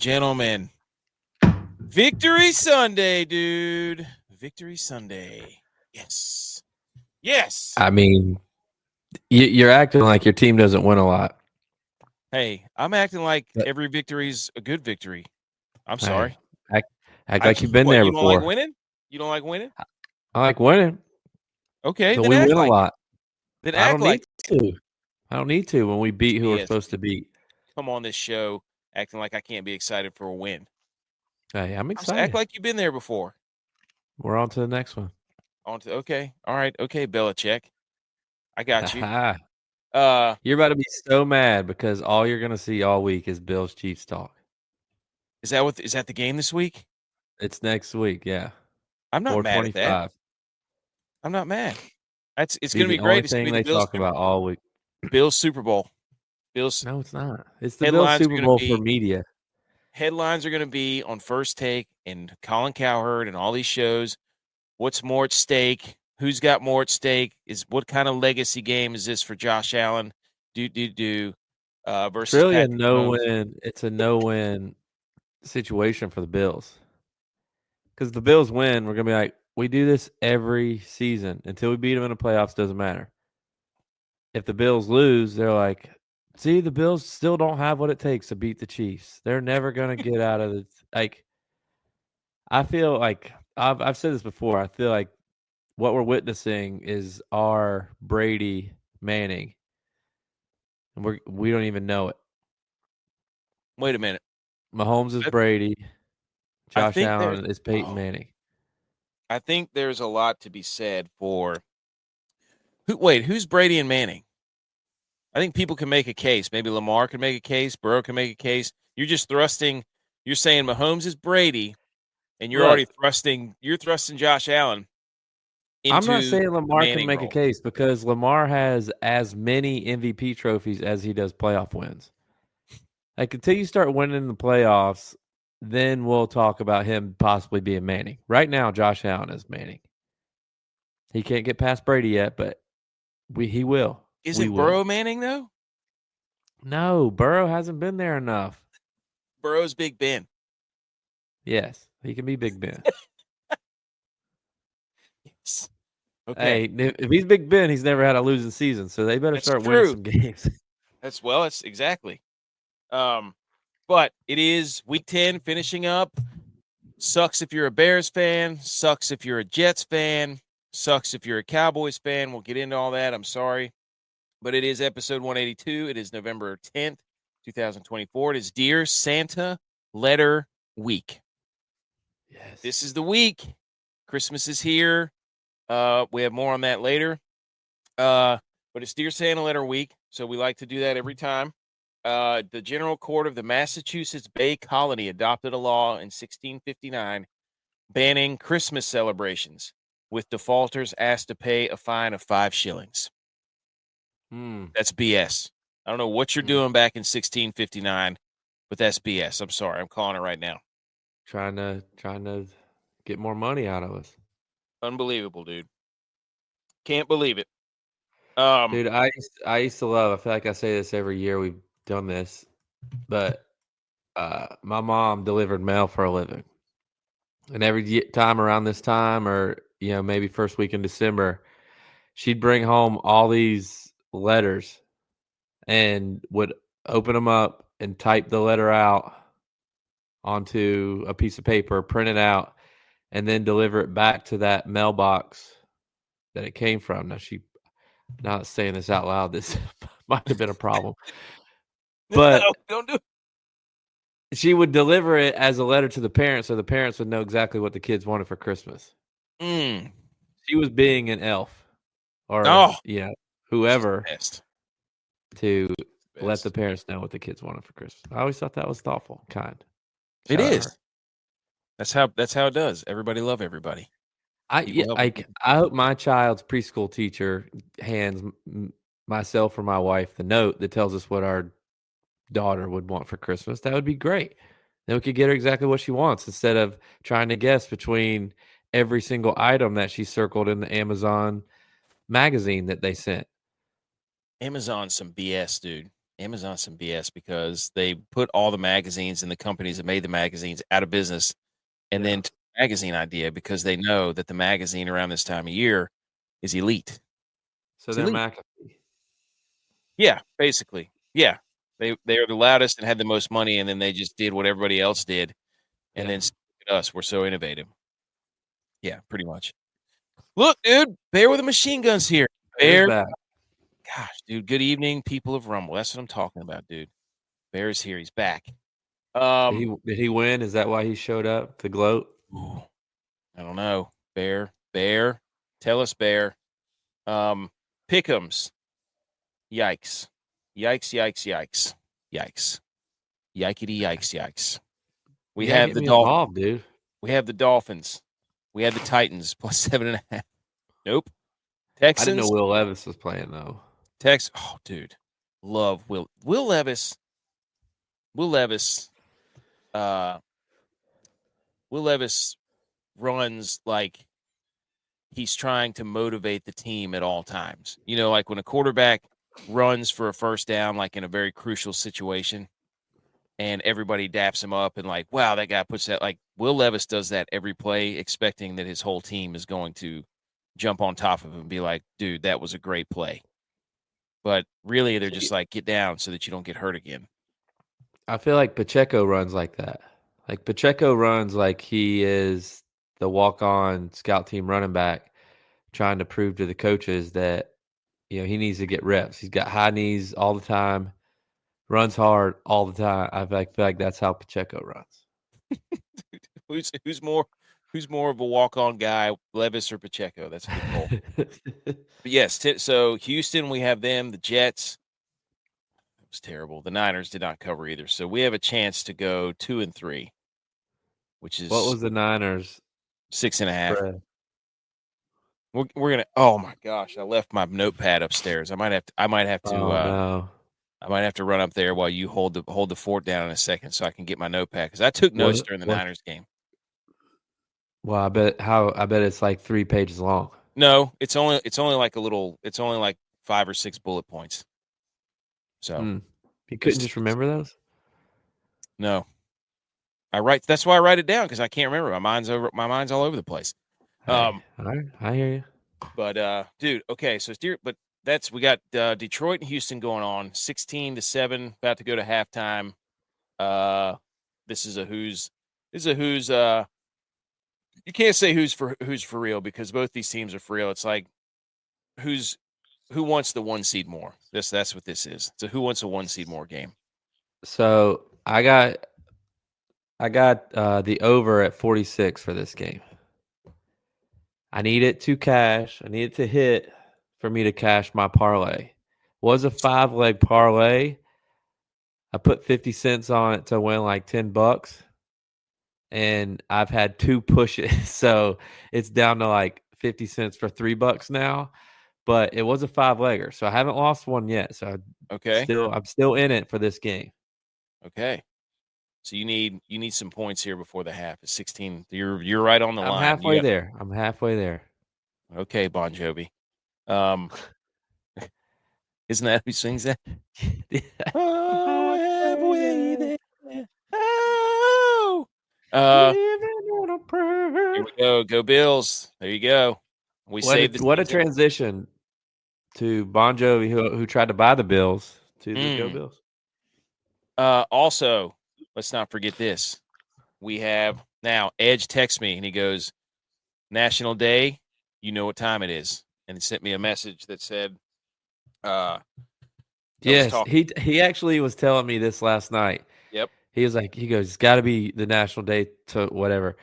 gentlemen, Victory Sunday, dude. Victory Sunday. Yes. Yes. I mean, you're acting like your team doesn't win a lot. Hey, I'm acting like every victory's a good victory. I'm sorry. Act like you've been there you before. You don't like winning? You don't like winning? I like winning. Okay, but then we act win like a lot. Then I act don't like need to. I don't need to when we beat who we're Yes. supposed to beat. Come on this show acting like I can't be excited for a win. Hey, I'm excited. Act like you've been there before. We're on to the next one. Okay. All right. Okay, Belichick. I got you. You're about to be so mad because all you're going to see all week is Bills Chiefs talk. Is that the game this week? It's next week, yeah. I'm not mad at that. I'm not mad. It's going to be great. It's the only thing they talk about all week. Bills Super Bowl. Bills. No, it's not. It's the Bills Super Bowl for media. Headlines are going to be on First Take and Colin Cowherd and all these shows. What's more at stake? Who's got more at stake? What kind of legacy game is this for Josh Allen? Versus it's really Patrick a no-win. It's a no-win situation for the Bills. Because the Bills win, we're going to be like, we do this every season. Until we beat them in the playoffs, doesn't matter. If the Bills lose, they're like, see, the Bills still don't have what it takes to beat the Chiefs. They're never going to get out of the like. I feel like I've said this before. I feel like what we're witnessing is our Brady Manning, and we don't even know it. Wait a minute. Mahomes is Brady. Josh Allen is Peyton Manning. I think there's a lot to be said for who's Brady and Manning? I think people can make a case. Maybe Lamar can make a case. Burrow can make a case. You're just thrusting. You're saying Mahomes is Brady, and you're already thrusting. You're thrusting Josh Allen into I'm not saying Lamar Manning can make role. a case because Lamar has as many MVP trophies as he does playoff wins. Like until you start winning the playoffs, then we'll talk about him possibly being Manning. Right now, Josh Allen is Manning. He can't get past Brady yet, but he will. Isn't Burrow Manning, though? No, Burrow hasn't been there enough. Burrow's Big Ben. Yes, he can be Big Ben. Yes. Okay. Hey, if he's Big Ben, he's never had a losing season, so they better start winning some games. That's exactly. But it is Week 10 finishing up. Sucks if you're a Bears fan. Sucks if you're a Jets fan. Sucks if you're a Cowboys fan. We'll get into all that. I'm sorry. But it is episode 182. It is November 10th, 2024. It is Dear Santa Letter Week. Yes. This is the week. Christmas is here. We have more on that later. But it's Dear Santa Letter Week, so we like to do that every time. The General Court of the Massachusetts Bay Colony adopted a law in 1659 banning Christmas celebrations, with defaulters asked to pay a fine of 5 shillings. That's BS. I don't know what you're doing back in 1659, but that's BS. I'm sorry. I'm calling it right now. Trying to get more money out of us. Unbelievable, dude. Can't believe it. Dude, I used to love, I feel like I say this every year we've done this, but my mom delivered mail for a living. And every time around this time or, maybe first week in December, she'd bring home all these letters and would open them up and type the letter out onto a piece of paper, print it out, and then deliver it back to that mailbox that it came from. Now, not saying this out loud, this might have been a problem. But no, don't do it. She would deliver it as a letter to the parents so the parents would know exactly what the kids wanted for Christmas. She was being an elf or, whoever to let the parents know what the kids wanted for Christmas. I always thought that was thoughtful, kind. It is. That's how it does. Everybody love everybody. I hope my child's preschool teacher hands myself or my wife the note that tells us what our daughter would want for Christmas. That would be great. Then we could get her exactly what she wants instead of trying to guess between every single item that she circled in the Amazon magazine that they sent. Amazon's some BS, dude. Amazon's some BS because they put all the magazines and the companies that made the magazines out of business, and then took the magazine idea because they know that the magazine around this time of year is elite. So It's they're elite. McAfee. Yeah, basically. Yeah. They are the loudest and had the most money, and then they just did what everybody else did, and then look at us. We're so innovative. Yeah, pretty much. Look, dude, Bear with the machine guns here. Bear's Bear, back. gosh, dude, good evening, people of Rumble. That's what I'm talking about, dude. Bear's here. He's back. Did he win? Is that why he showed up to gloat? Ooh, I don't know. Bear, tell us, Bear. Pick'ems. Yikes. Yikes. Yikety yikes. We You gotta have get the me Dolphins. involved, dude. We have the Dolphins. We had the Titans plus 7.5. Nope. I didn't know Texans. Will Levis was playing though. Oh, dude. Love Will Levis. Will Levis runs like he's trying to motivate the team at all times. You know, like when a quarterback runs for a first down, like in a very crucial situation, and everybody daps him up and like, wow, that guy puts that. Like Will Levis does that every play, expecting that his whole team is going to jump on top of him and be like, dude, that was a great play. But really, they're just like, get down so that you don't get hurt again. I feel like Pacheco runs like that. Like Pacheco runs like he is the walk-on scout team running back, trying to prove to the coaches that he needs to get reps. He's got high knees all the time, runs hard all the time. I feel like that's how Pacheco runs. Who's more of a walk-on guy, Levis or Pacheco? That's a good poll. But yes, so Houston, we have them. The Jets, it was terrible. The Niners did not cover either. So we have a chance to go 2-3, which is What was the Niners 6.5. spread? We're gonna. Oh my gosh, I left my notepad upstairs. I might have to. Oh no. I might have to run up there while you hold the fort down in a second, so I can get my notepad because I took notes during the Niners game. Well, I bet it's like 3 pages long. No, it's only like a little. It's only like 5 or 6 bullet points. So you couldn't just remember those? No, that's why I write it down because I can't remember. My mind's all over the place. Hey, all right, I hear you. But dude, okay, so we got Detroit and Houston going on 16-7, about to go to halftime. This is a who's. You can't say who's for real because both these teams are for real. It's like who wants the 1 seed more. That's what this is. It's a who wants a 1 seed more game. So I got the over at 46 for this game. I need it to cash. I need it to hit for me to cash my parlay. Was a 5-leg parlay. I put 50 cents on it to win like $10. And I've had 2 pushes. So it's down to like 50 cents for $3 now. But it was a 5-legger. So I haven't lost one yet. So I'm still in it for this game. Okay. So you need some points here before the half. It's 16. You're right on the line. I'm halfway there. Okay, Bon Jovi. Isn't that who sings that? Oh, halfway there. Oh. Here we go. Go Bills. There you go. What a transition to Bon Jovi, who tried to buy the Bills, to the Go Bills. Also, let's not forget this. We have now Edge texts me and he goes, National Day, you know what time it is. And he sent me a message that said, yes, he actually was telling me this last night. Yep. He goes, it's got to be the National Day to whatever.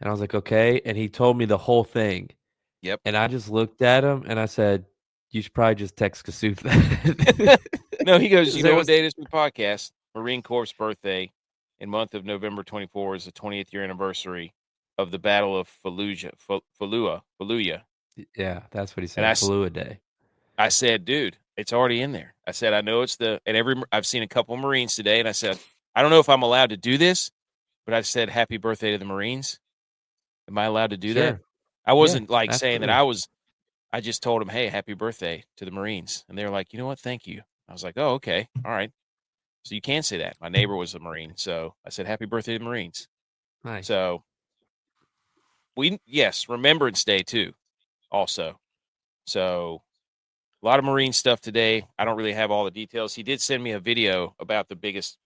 And I was like, okay. And he told me the whole thing. Yep. And I just looked at him and I said, you should probably just text Kasuf that. No, he goes, you know what day it is for the podcast? Marine Corps' birthday in month of November 24 is the 20th year anniversary of the Battle of Fallujah. Yeah, that's what he said. Fallujah Day. I said, dude, it's already in there. I said, I know it's I've seen a couple of Marines today, and I said, I don't know if I'm allowed to do this, but I said, happy birthday to the Marines. Am I allowed to do that? I wasn't saying that I just told them, hey, happy birthday to the Marines. And they were like, you know what? Thank you. I was like, oh, okay. All right. So you can say that. My neighbor was a Marine. So I said, happy birthday to the Marines. Nice. So Remembrance Day too, also. So a lot of Marine stuff today. I don't really have all the details. He did send me a video about the biggest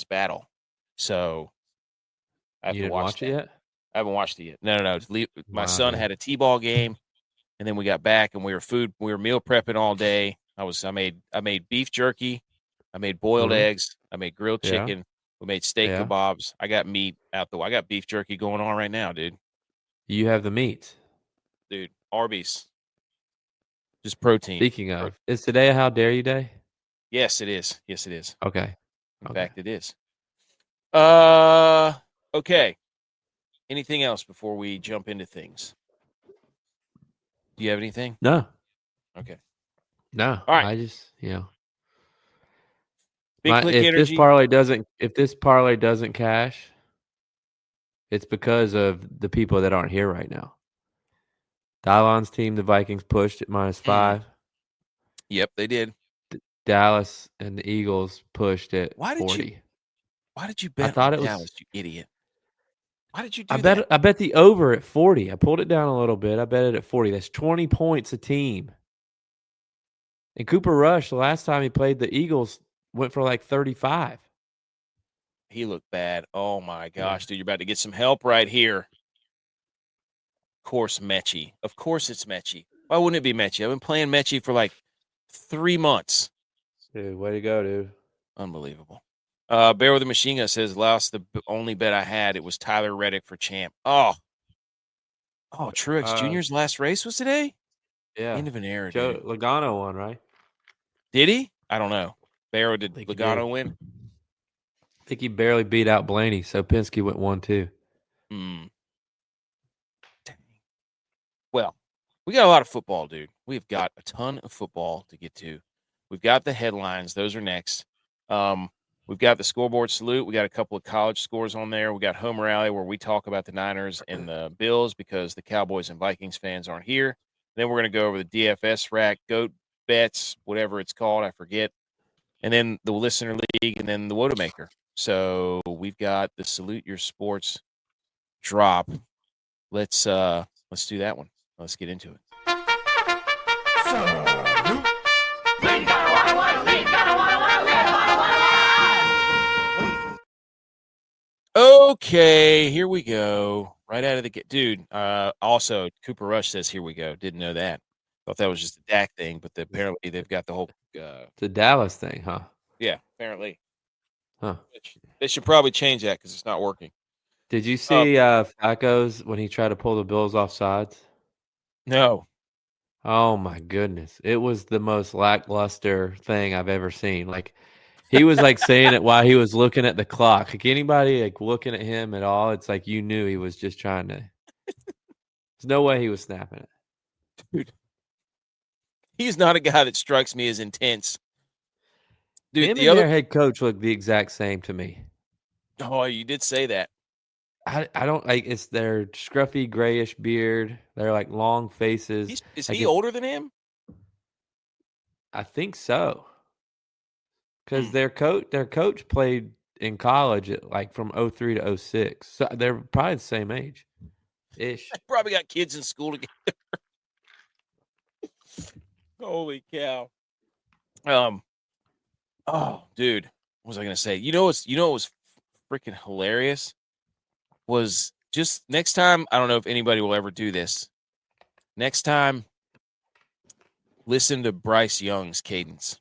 battle. So I have You to didn't watch watch that. it yet? I haven't watched it yet. No. My Wow, son dude. had a T-ball game, and then we got back and we were meal prepping all day. I made beef jerky, I made boiled Mhm. eggs, I made grilled Yeah. chicken, we made steak Yeah. kebabs. I got meat I got beef jerky going on right now, dude. You have the meat. Dude, Arby's. Just protein. Speaking of, is today a How Dare You Day? Yes, it is. Yes, it is. Okay. In Okay. fact, it is. Okay. Anything else before we jump into things? Do you have anything? No. Okay. No. All right. I just, Big click if this energy. parlay doesn't cash, it's because of the people that aren't here right now. DYLON's team, the Vikings, pushed at -5. Yep, they did. Dallas and the Eagles pushed at Why did you 40. I bet thought on it was. Dallas, you idiot? Why did you I do that? bet. I bet the over at 40. I pulled it down a little bit. I bet it at 40. That's 20 points a team. And Cooper Rush, the last time he played the Eagles, went for like 35. He looked bad. Oh my Yeah. gosh, dude, you're about to get some help right here. Of course, Mechie. Of course it's Mechie. Why wouldn't it be Mechie? I've been playing Mechie for like 3 months. Dude, way to go, dude. Unbelievable. Bear with the Machine Gun says, last the only bet I had, it was Tyler Reddick for champ. Oh, Truex Jr.'s last race was today? Yeah. End of an era, Joe dude. Logano won, right? Did he? I don't know. Barrow, did I think he Logano did. win? I think he barely beat out Blaney, so Penske went 1-2. Hmm. Well, we got a lot of football, dude. We've got a ton of football to get to. We've got the headlines; those are next. We've got the scoreboard salute. We got a couple of college scores on there. We got home rally where we talk about the Niners and the Bills because the Cowboys and Vikings fans aren't here. Then we're going to go over the DFS rack, goat bets, whatever it's called, I forget, and then the listener league, and then the Wodamaker. So we've got the salute your sports drop. Let's do that one. Let's get into it. Okay, here we go. Right out of the gate. Dude, also, Cooper Rush says, here we go. Didn't know that. Thought that was just a Dak thing, but apparently they've got the whole. It's a Dallas thing, huh? Yeah, apparently. Huh. They should probably change that because it's not working. Did you see Flacco's when he tried to pull the Bills off sides? No. Oh my goodness. It was the most lackluster thing I've ever seen. Like he was like saying it while he was looking at the clock. Like anybody like looking at him at all, it's like you knew he was just trying to. There's no way he was snapping it. Dude. He's not a guy that strikes me as intense. Dude, Him and their head coach look the exact same to me. Oh, you did say that. I don't like it's their scruffy grayish beard. They're like long faces. Is like he older than him? I think so. Because their coach played in college at like from 03 to 06. So they're probably the same age ish. They probably got kids in school together. Holy cow. Oh, dude. What was I gonna say? You know what was freaking hilarious? Was just next time, I don't know if anybody will ever do this. Next time, listen to Bryce Young's cadence.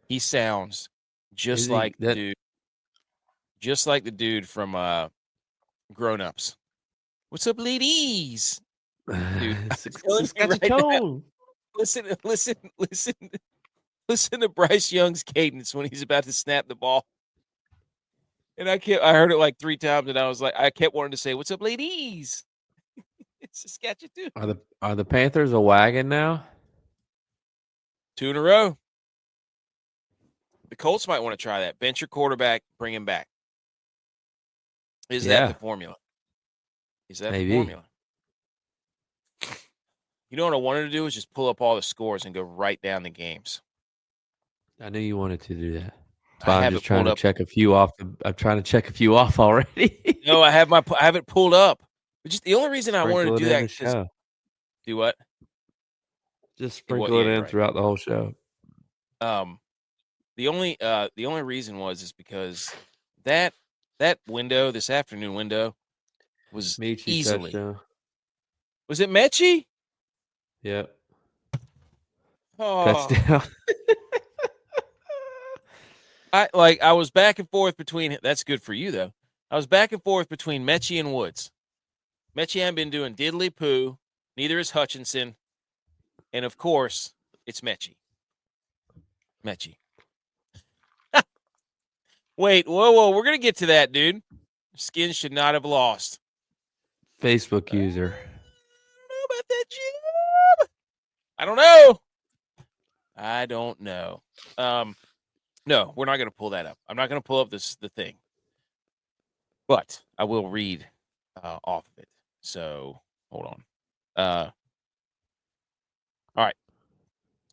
He sounds just like the dude from Grown Ups. What's up, ladies? Dude, listen to Bryce Young's cadence when he's about to snap the ball. And I heard it like 3 times, and I kept wanting to say, "What's up, ladies?" It's Saskatchewan. Are the Panthers a wagon now? 2 in a row. The Colts might want to try that. Bench your quarterback, bring him back. Is that the formula? The formula? You know what I wanted to do is just pull up all the scores and go right down the games. I knew you wanted to do that. That's I why I'm have just it trying pulled to up. check a few off. I'm trying to check a few off already. No, I have it pulled up. But just the only reason I wanted Sprinkle to it do in that the because show. do what? Just Well, sprinkle yeah, it you're in right. throughout the whole show. The only reason is because that window, this afternoon window, was Michi easily. touchdown. Was it Mechie? Yep. Oh, Touchdown. I was back and forth between. That's good for you though. I was back and forth between Mechie and Woods. Mechie hadn't been doing diddly poo. Neither is Hutchinson, and of course, it's Mechie. Mechie. Wait, whoa! We're gonna get to that, dude. Skin should not have lost. Facebook user. About that, Jim. I don't know. No, we're not going to pull that up. I'm not going to pull up the thing, but I will read off of it. So hold on. All right,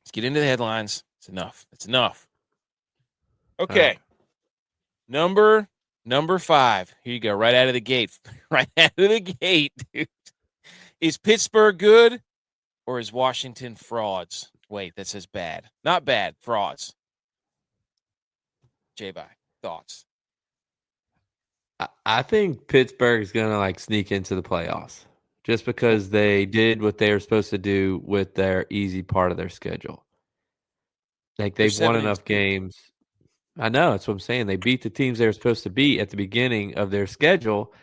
let's get into the headlines. It's enough. It's enough. Okay, Right. number 5. Here you go. Right out of the gate. Right out of the gate, dude. Is Pittsburgh good or is Washington frauds? Wait, that says bad. Not bad. Frauds. J-Bye, thoughts? I think Pittsburgh is going to sneak into the playoffs just because they did what they were supposed to do with their easy part of their schedule. They've won enough games. I know, that's what I'm saying. They beat the teams they were supposed to beat at the beginning of their schedule.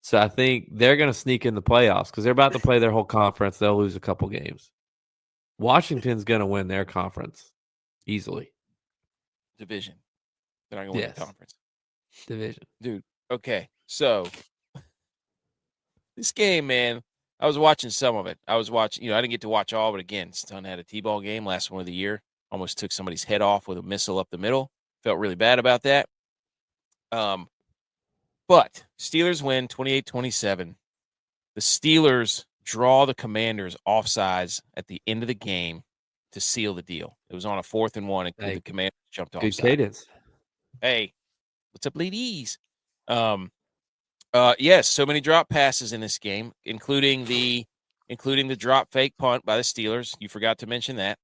So I think they're going to sneak in the playoffs because they're about to play their whole conference. They'll lose a couple games. Washington's going to win their conference easily. Division. They're not going to win the conference. Division. Dude, okay. So this game, man, I was watching some of it. I didn't get to watch all, but again, son had a T-ball game, last one of the year. Almost took somebody's head off with a missile up the middle. Felt really bad about that. But Steelers win 28-27. The Steelers draw the Commanders offsides at the end of the game to seal the deal. It was on a 4th and 1, and the Commanders jumped offside. Good cadence. Hey, what's up, ladies? Yes, so many drop passes in this game, including the drop fake punt by the Steelers. You forgot to mention that.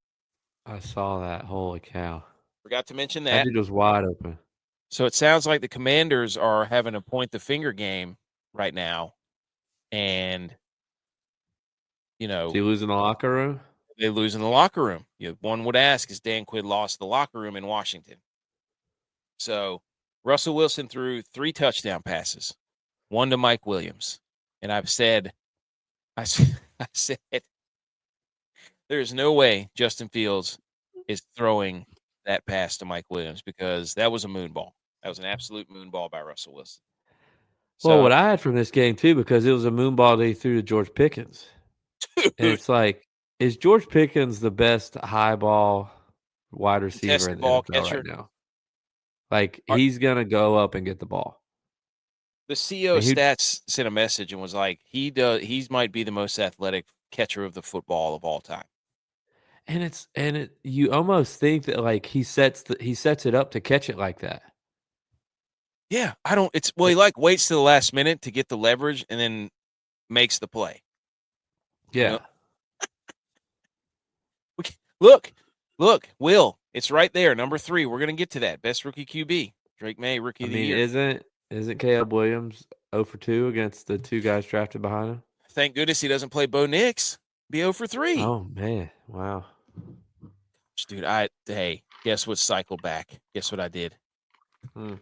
I saw that. Holy cow. Forgot to mention that. That dude was wide open. So it sounds like the Commanders are having a point the finger game right now. And, Is he losing the locker room? They lose in the locker room. One would ask, is Dan Quinn lost the locker room in Washington? So Russell Wilson threw 3 touchdown passes, 1 to Mike Williams. And I said, there's no way Justin Fields is throwing that pass to Mike Williams because that was a moon ball. That was an absolute moon ball by Russell Wilson. Well, what I had from this game, too, because it was a moon ball they threw to George Pickens. Dude, and it's is George Pickens the best high ball wide receiver in the NFL catcher right now? He's going to go up and get the ball. The CEO of Stats sent a message and was like, he might be the most athletic catcher of the football of all time. And you almost think that he sets it up to catch it like that. Yeah, he waits to the last minute to get the leverage and then makes the play. Yeah. Look, Will, it's right there, number 3. We're going to get to that. Best rookie QB, Drake May, rookie of the year. Isn't Caleb Williams 0 for 2 against the 2 guys drafted behind him? Thank goodness he doesn't play Bo Nix. Be 0 for 3. Oh, man. Wow. Dude, hey, guess what cycled back? Guess what I did? Went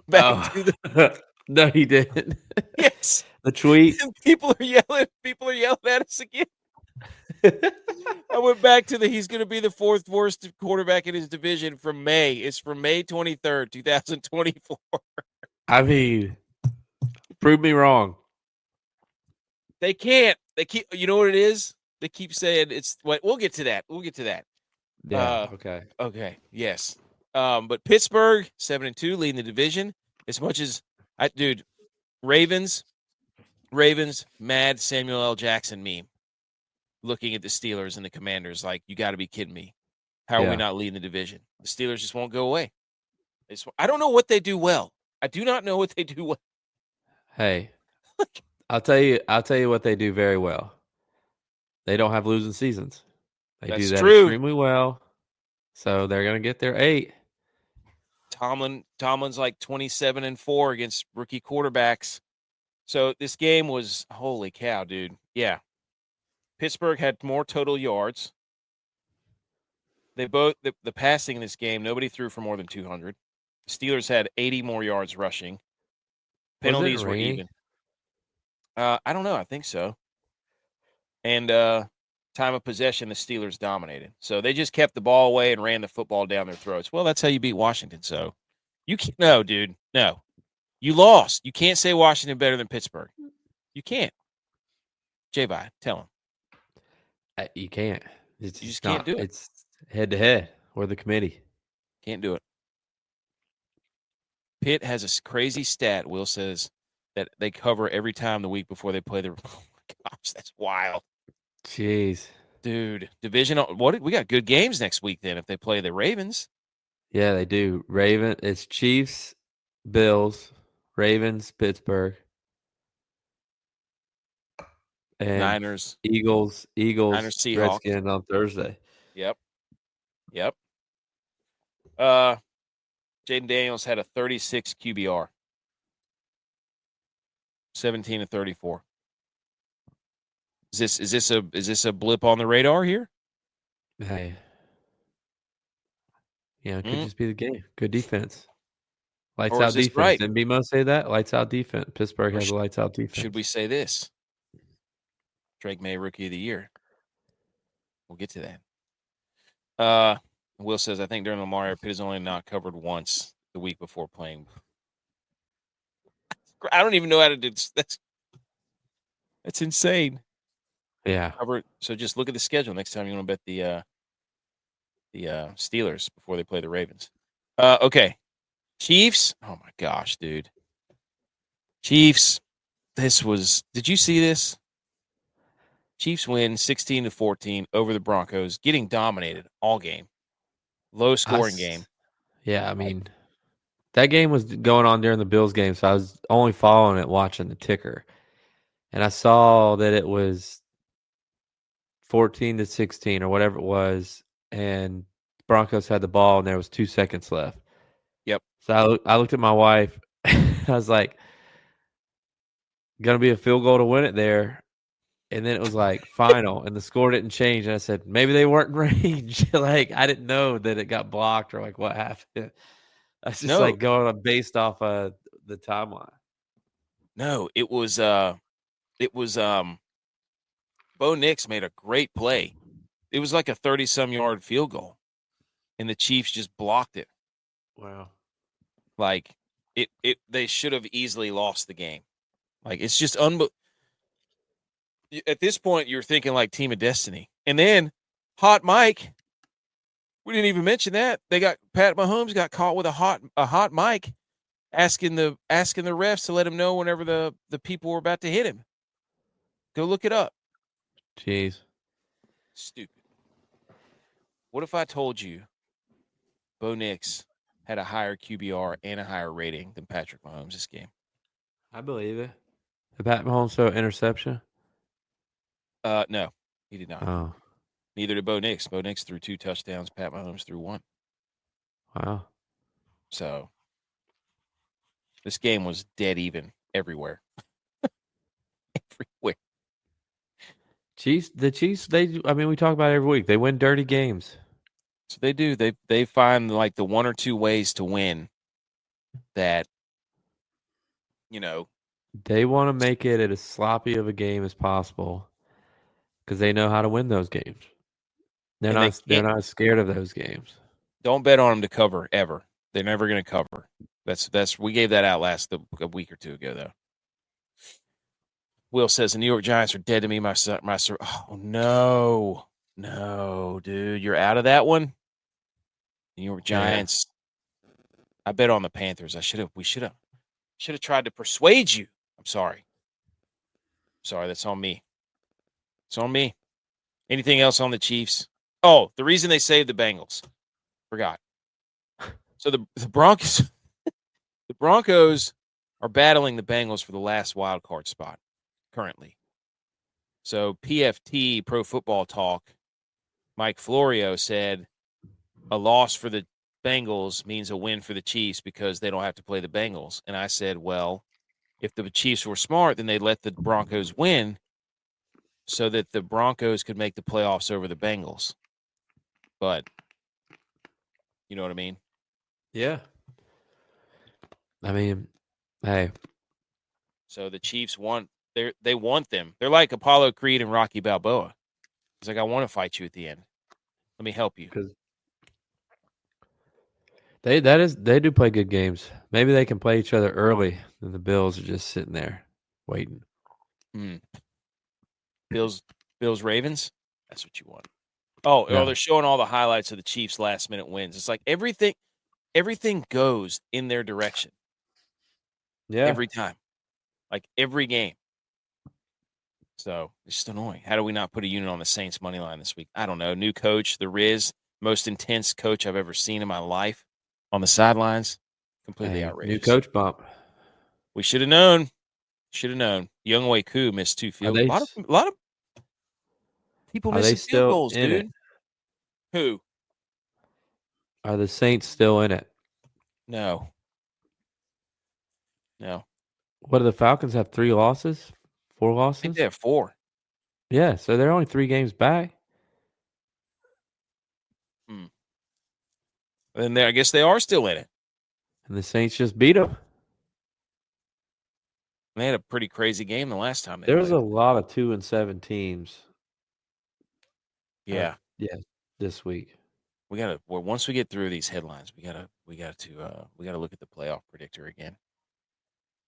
back to the... No, he didn't. Yes. The tweet. People are yelling at us again. I went back to he's going to be the 4th worst quarterback in his division from May. It's from May 23rd, 2024. I mean, prove me wrong. They can't. They keep. You know what it is? They keep saying it's what. We'll get to that. Yeah. Okay. Okay. Yes. But Pittsburgh 7-2, leading the division. As much as Ravens, mad Samuel L. Jackson meme. Looking at the Steelers and the Commanders, you got to be kidding me. How are we not leading the division? The Steelers just won't go away. I don't know what they do well. I do not know what they do well. Hey, I'll tell you what they do very well. They don't have losing seasons. They do that extremely well. So they're going to get their 8. Tomlin's like 27-4 against rookie quarterbacks. So this game was, holy cow, dude. Yeah. Pittsburgh had more total yards. They both the passing in this game, nobody threw for more than 200. The Steelers had 80 more yards rushing. Penalties were even. I don't know. I think so. And time of possession, the Steelers dominated. So they just kept the ball away and ran the football down their throats. Well, that's how you beat Washington. So you can't. No, dude. No. You lost. You can't say Washington better than Pittsburgh. You can't. J-Bye, tell him. You can't. You just can't do it. It's head-to-head. We're the committee. Can't do it. Pitt has a crazy stat, Will says, that they cover every time the week before they play the – oh, my gosh, that's wild. Jeez. Dude, divisional – we got good games next week then if they play the Ravens. Yeah, they do. It's Chiefs, Bills, Ravens, Pittsburgh. And Niners. Eagles, Niners, Seahawks. Redskins on Thursday. Yep. Jaden Daniels had a 36 QBR. 17-34. Is this a blip on the radar here? Hey. Yeah, it could just be the game. Good defense. Lights out defense. Right? Didn't BMO say that? Lights out defense. Pittsburgh has a lights out defense. Should we say this? Drake May, Rookie of the Year. We'll get to that. Will says, I think during Lamar, Pitt is only not covered once the week before playing. I don't even know how to do this. That's insane. Yeah. So just look at the schedule next time you want to bet the Steelers before they play the Ravens. Okay. Chiefs. Oh, my gosh, dude. Chiefs. Did you see this? Chiefs win 16-14 over the Broncos, getting dominated all game. Low scoring game. Yeah, I mean, that game was going on during the Bills game, so I was only following it, watching the ticker. And I saw that it was 14-16 or whatever it was, and Broncos had the ball and there was 2 seconds left. Yep. So I looked at my wife. I was like, going to be a field goal to win it there. And then it was like final, and the score didn't change. And I said, maybe they weren't in range. Like, I didn't know that it got blocked or like what happened. I was just like going based off the timeline. No, it was Bo Nix made a great play. It was like a 30-some yard field goal, and the Chiefs just blocked it. Wow. Like they should have easily lost the game. Like, it's just unbelievable. At this point, you're thinking like Team of Destiny. And then Hot Mike, we didn't even mention that. Pat Mahomes got caught with a hot mic asking the refs to let him know whenever the people were about to hit him. Go look it up. Jeez. Stupid. What if I told you Bo Nix had a higher QBR and a higher rating than Patrick Mahomes this game? I believe it. Did Pat Mahomes throw an interception? No, he did not. Oh. Neither did Bo Nix. Bo Nix threw 2 touchdowns. Pat Mahomes threw 1. Wow. So this game was dead even everywhere. Everywhere. The Chiefs, we talk about it every week. They win dirty games. So they do. They find like the 1 or 2 ways to win that, They want to make it as sloppy of a game as possible because they know how to win those games. They're not scared of those games. Don't bet on them to cover ever. They're never going to cover. We gave that out a week or 2 ago though. Will says the New York Giants are dead to me. Oh no, dude, you're out of that one. New York Giants. Yeah. I bet on the Panthers. We should have tried to persuade you. I'm sorry. That's on me. It's on me. Anything else on the Chiefs? Oh, the reason they saved the Bengals. Forgot. So the Broncos the Broncos are battling the Bengals for the last wild card spot currently. So PFT, Pro Football Talk, Mike Florio said a loss for the Bengals means a win for the Chiefs because they don't have to play the Bengals. And I said, well, if the Chiefs were smart, then they'd let the Broncos win so that the Broncos could make the playoffs over the Bengals. But you know what I mean? Yeah. I mean, hey. So the Chiefs want they want them. They're like Apollo Creed and Rocky Balboa. He's like, I want to fight you at the end. Let me help you. Because they do play good games. Maybe they can play each other early, and the Bills are just sitting there waiting. Bills Ravens. That's what you want. Oh, they're showing all the highlights of the Chiefs' last minute wins. It's like everything goes in their direction. Yeah. Every time. Like every game. So it's just annoying. How do we not put a unit on the Saints money line this week? I don't know. New coach, the Riz, most intense coach I've ever seen in my life on the sidelines. Completely outrageous. New coach bump. We should have known. Should have known. Young Wei Koo missed 2 field goals. A lot of people missing field goals, dude. Who? Are the Saints still in it? No. What do the Falcons have? 3 losses? 4 losses? I think they have 4. Yeah, so they're only 3 games back. And I guess they are still in it. And the Saints just beat them. They had a pretty crazy game the last time they There was played. a lot of 2-7 teams. Yeah. This week. We gotta. Well, once we get through these headlines, we gotta look at the playoff predictor again.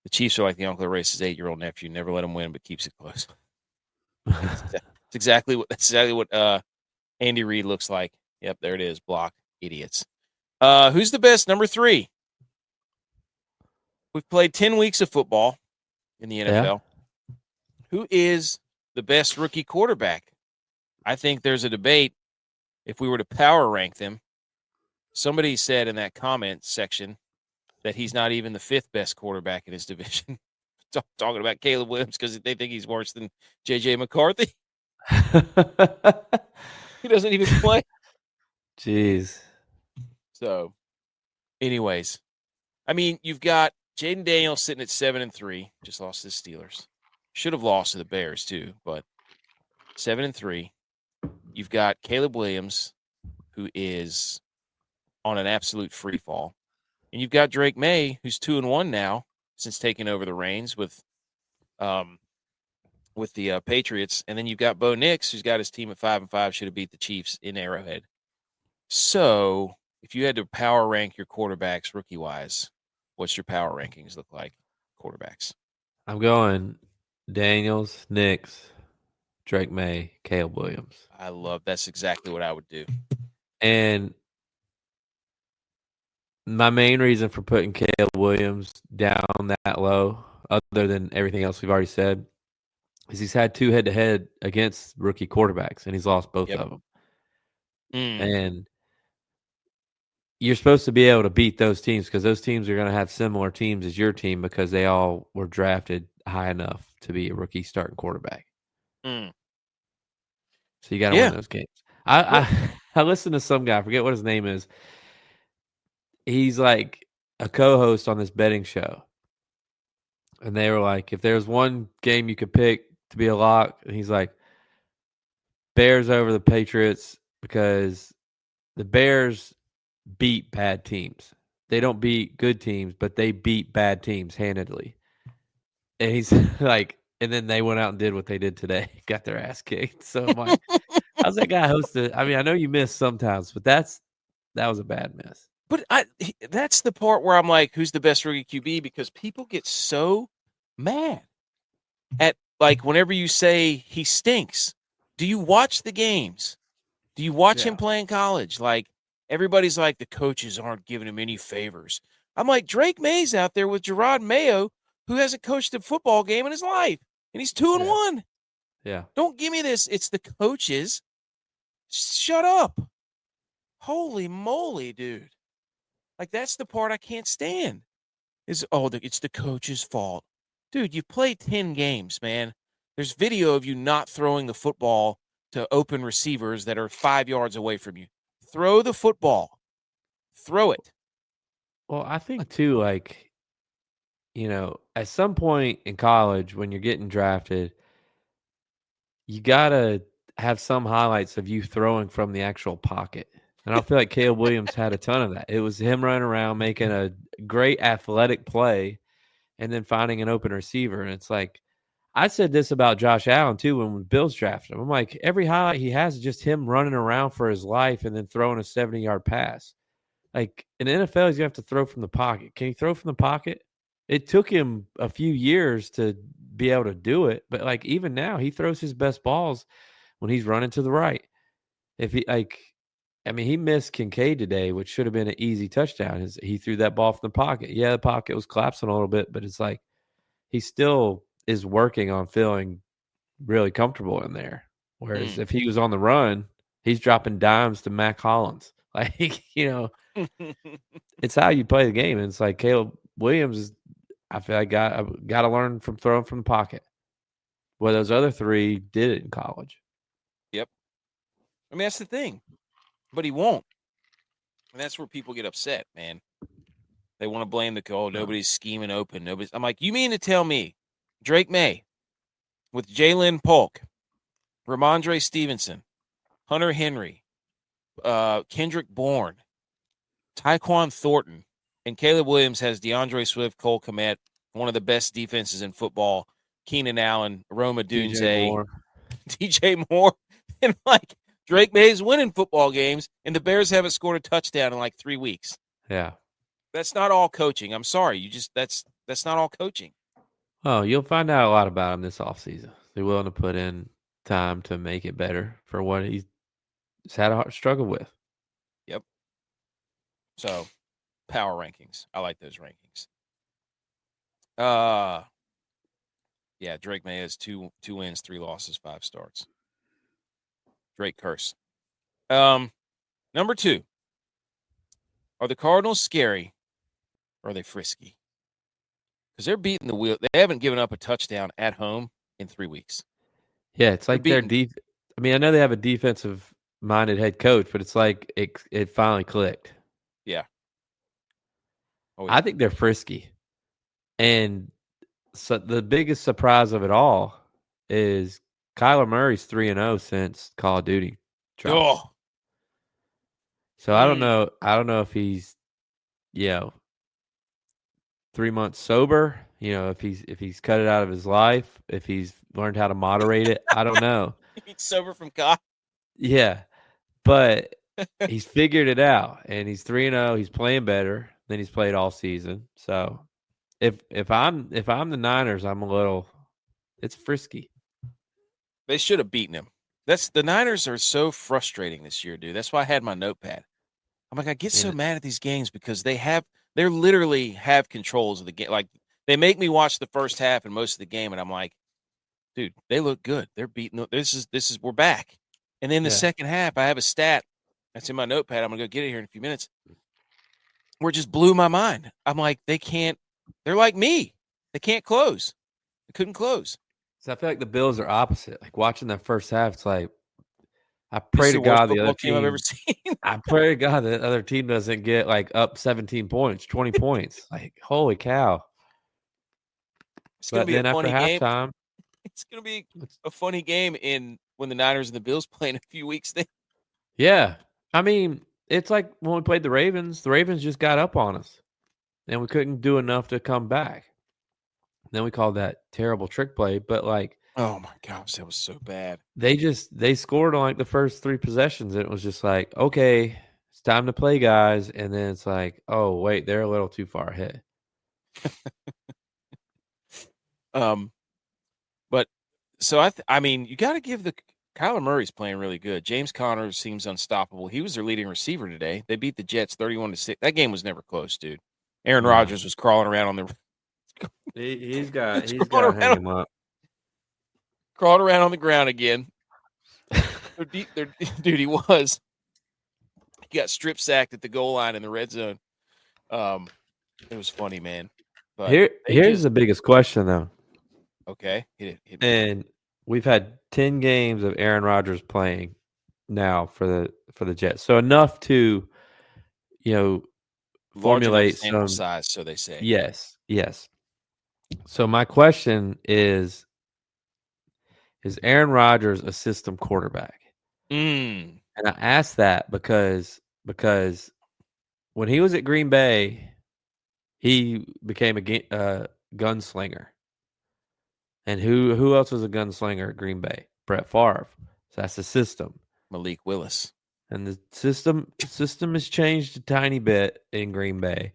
The Chiefs are like the uncle that races 8-year-old nephew, never let him win, but keeps it close. That's exactly what Andy Reid looks like. Yep, there it is. Block idiots. Who's the best number 3? We've played 10 weeks of football in the NFL. Yeah. Who is the best rookie quarterback? I think there's a debate. If we were to power rank them, somebody said in that comment section that he's not even the 5th best quarterback in his division. Talking about Caleb Williams because they think he's worse than J.J. McCarthy. He doesn't even play. Jeez. So, anyways, I mean, you've got Jaden Daniels sitting at 7-3, just lost to the Steelers. Should have lost to the Bears too, but 7-3. You've got Caleb Williams, who is on an absolute free fall. And you've got Drake May, who's 2-1 now since taking over the reins with the Patriots. And then you've got Bo Nix, who's got his team at 5-5, should have beat the Chiefs in Arrowhead. So if you had to power rank your quarterbacks rookie-wise, what's your power rankings look like, quarterbacks? I'm going Daniels, Nix, Drake May, Caleb Williams. That's exactly what I would do. And my main reason for putting Caleb Williams down that low, other than everything else we've already said, is he's had 2 head-to-head against rookie quarterbacks, and he's lost both of them. And you're supposed to be able to beat those teams because those teams are going to have similar teams as your team because they all were drafted high enough to be a rookie starting quarterback. So you got to win those games. I listened to some guy, I forget what his name is. He's like a co-host on this betting show. And they were like, if there's one game you could pick to be a lock, and he's like, Bears over the Patriots because the Bears beat bad teams. They don't beat good teams, but they beat bad teams handedly. And he's like, and then they went out and did what they did today, got their ass kicked. So I'm like, how's that guy hosted? I mean, I know you miss sometimes, but that was a bad miss. But that's the part where I'm like, who's the best rookie QB? Because people get so mad at, like, whenever you say he stinks. Do you watch the games? Do you watch him play in college? Like, everybody's like, the coaches aren't giving him any favors. I'm like, Drake May's out there with Gerard Mayo, who hasn't coached a football game in his life, and he's 2-1. Yeah. Don't give me this. It's the coaches. Shut up. Holy moly, dude. Like, that's the part I can't stand. It's the coach's fault. Dude, you played 10 games, man. There's video of you not throwing the football to open receivers that are 5 yards away from you. Throw the football. Throw it. Well, I think too, like, at some point in college when you're getting drafted, you gotta have some highlights of you throwing from the actual pocket. And I feel like Caleb Williams had a ton of that. It was him running around making a great athletic play and then finding an open receiver. And it's like, I said this about Josh Allen too when the Bills drafted him. I'm like, every highlight he has is just him running around for his life and then throwing a 70-yard pass. Like, in the NFL, he's going to have to throw from the pocket. Can he throw from the pocket? It took him a few years to be able to do it. But, like, even now, he throws his best balls when he's running to the right. He missed Kincaid today, which should have been an easy touchdown. He threw that ball from the pocket. Yeah, the pocket was collapsing a little bit, but it's like he still is working on feeling really comfortable in there. Whereas if he was on the run, he's dropping dimes to Mac Hollins. Like, it's how you play the game. And it's like Caleb Williams I feel like got to learn from throwing from the pocket. Well, those other three did it in college. Yep. I mean, that's the thing. But he won't. And that's where people get upset, man. They want to blame nobody's scheming open. I'm like, you mean to tell me Drake May with Jalen Polk, Ramondre Stevenson, Hunter Henry, Kendrick Bourne, Tyquan Thornton, and Caleb Williams has DeAndre Swift, Cole Kmet, one of the best defenses in football, Keenan Allen, Roma Dunze, DJ Moore, and like Drake May's winning football games, and the Bears haven't scored a touchdown in like 3 weeks. Yeah. That's not all coaching. I'm sorry. That's not all coaching. Oh, you'll find out a lot about him this offseason. They're willing to put in time to make it better for what he's had a struggle with. Yep. So, power rankings. I like those rankings. Yeah, Drake May has two wins, 3 losses, 5 starts. Drake curse. Number 2. Are the Cardinals scary or are they frisky? Because they're beating the wheel. They haven't given up a touchdown at home in 3 weeks. Yeah, it's like their I mean, I know they have a defensive-minded head coach, but it's like it finally clicked. Yeah. Oh, yeah. I think they're frisky. And so the biggest surprise of it all is Kyler Murray's 3-0 since Call of Duty dropped. Oh. So I don't know. I don't know if he's, 3 months sober. If he's cut it out of his life, if he's learned how to moderate it. I don't know. He's sober from God. Yeah, but he's figured it out, and he's 3-0. He's playing better than he's played all season. So if I'm the Niners, it's frisky. They should have beaten him. The Niners are so frustrating this year, dude. That's why I had my notepad. I'm like, I get so mad at these games because they literally have controls of the game. Like, they make me watch the first half and most of the game, and I'm like, dude, they look good. They're beating. We're back. And then the second half, I have a stat that's in my notepad. I'm gonna go get it here in a few minutes. Where it just blew my mind. I'm like, they can't. They're like me. They can't close. They couldn't close. So I feel like the Bills are opposite. Like, watching that first half, it's like, I pray to God the other team I've ever seen. I pray to God the other team doesn't get like up 17 points, 20 points. Like, holy cow! It's gonna be a funny game. Halftime, it's gonna be a funny game when the Niners and the Bills play in a few weeks. Yeah, I mean, it's like when we played the Ravens. The Ravens just got up on us, and we couldn't do enough to come back. Then we called that terrible trick play, but like, oh my gosh, that was so bad. They scored on like the first 3 possessions, and it was just like, okay, it's time to play, guys. And then it's like, oh wait, they're a little too far ahead. But so I mean, you got to give Kyler Murray's playing really good. James Conner seems unstoppable. He was their leading receiver today. They beat the Jets 31-6. That game was never close, dude. Aaron Rodgers was crawling around on the. He's got to hang him up. Crawled around on the ground again. Dude, he was. He got strip sacked at the goal line in the red zone. It was funny, man. But here's the biggest question, though. Okay, hit me. And we've had 10 games of Aaron Rodgers playing now for the Jets, so enough to, formulate sample some size, so they say. Yes. So my question is Aaron Rodgers a system quarterback? Mm. And I ask that because when he was at Green Bay, he became a gunslinger. And who else was a gunslinger at Green Bay? Brett Favre. So that's the system. Malik Willis. And the system has changed a tiny bit in Green Bay.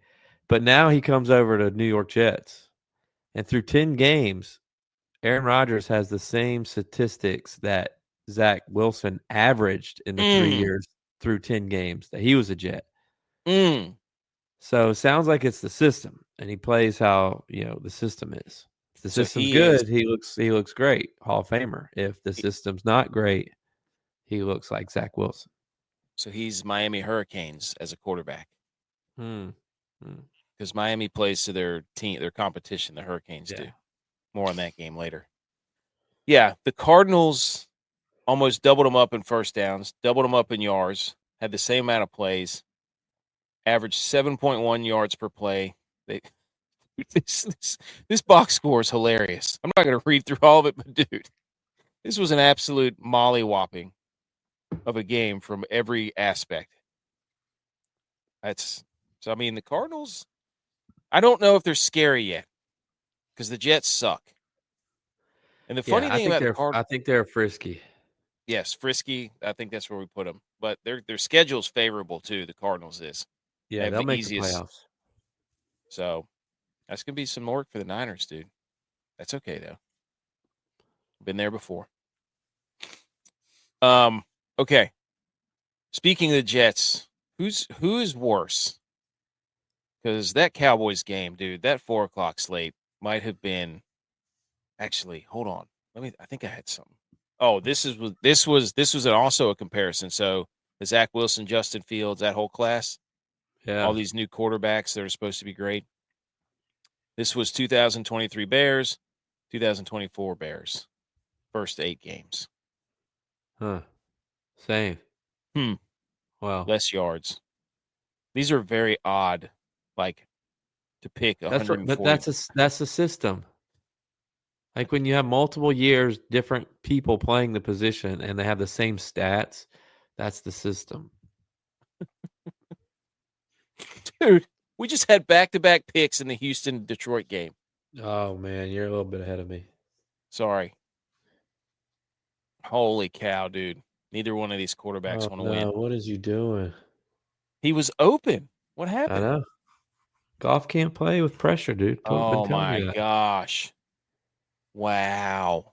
But now he comes over to New York Jets. And through 10 games, Aaron Rodgers has the same statistics that Zach Wilson averaged in the 3 years through 10 games that he was a Jet. So it sounds like it's the system, and he plays how the system is. If the system's good, he looks great, Hall of Famer. If the system's not great, he looks like Zach Wilson. So he's Miami Hurricanes as a quarterback. Because Miami plays to their competition, the Hurricanes do. More on that game later. Yeah, the Cardinals almost doubled them up in first downs, doubled them up in yards, had the same amount of plays, averaged 7.1 yards per play. This box score is hilarious. I'm not going to read through all of it, but dude, this was an absolute molly-whopping of a game from every aspect. The Cardinals, I don't know if they're scary yet because the Jets suck. And the funny thing about the Cardinals, I think they're frisky. Yes, frisky. I think that's where we put them. But their schedule's favorable too. The Cardinals is. Yeah, they'll make the playoffs. So that's gonna be some work for the Niners, dude. That's okay though. Been there before. Okay. Speaking of the Jets, who is worse? Because that Cowboys game, dude, that 4:00 slate might have been. Actually, hold on. I think I had something. Oh, this was also a comparison. So the Zach Wilson, Justin Fields, that whole class, all these new quarterbacks that are supposed to be great. This was 2023 Bears, 2024 Bears, first 8 games. Huh. Same. Wow. Less yards. These are very odd, like to pick 140. But that's a system. Like when you have multiple years, different people playing the position, and they have the same stats, that's the system. Dude, we just had back-to-back picks in the Houston-Detroit game. Oh, man, you're a little bit ahead of me. Sorry. Holy cow, dude. Neither one of these quarterbacks want to win. What is you doing? He was open. What happened? I know. Goff can't play with pressure, dude. Oh, my gosh. Wow.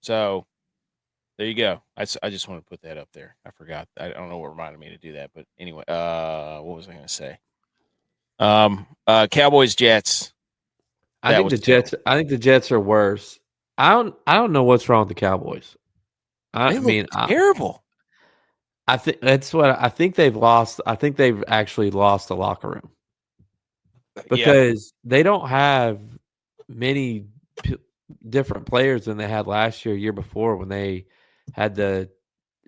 So, there you go. I just want to put that up there. I forgot. I don't know what reminded me to do that, but anyway, what was I going to say? Cowboys Jets. I think the Jets are worse. I don't know what's wrong with the Cowboys. They look terrible. I think that's what I think they've lost. I think they've actually lost the locker room because they don't have many different players than they had last year before when they had the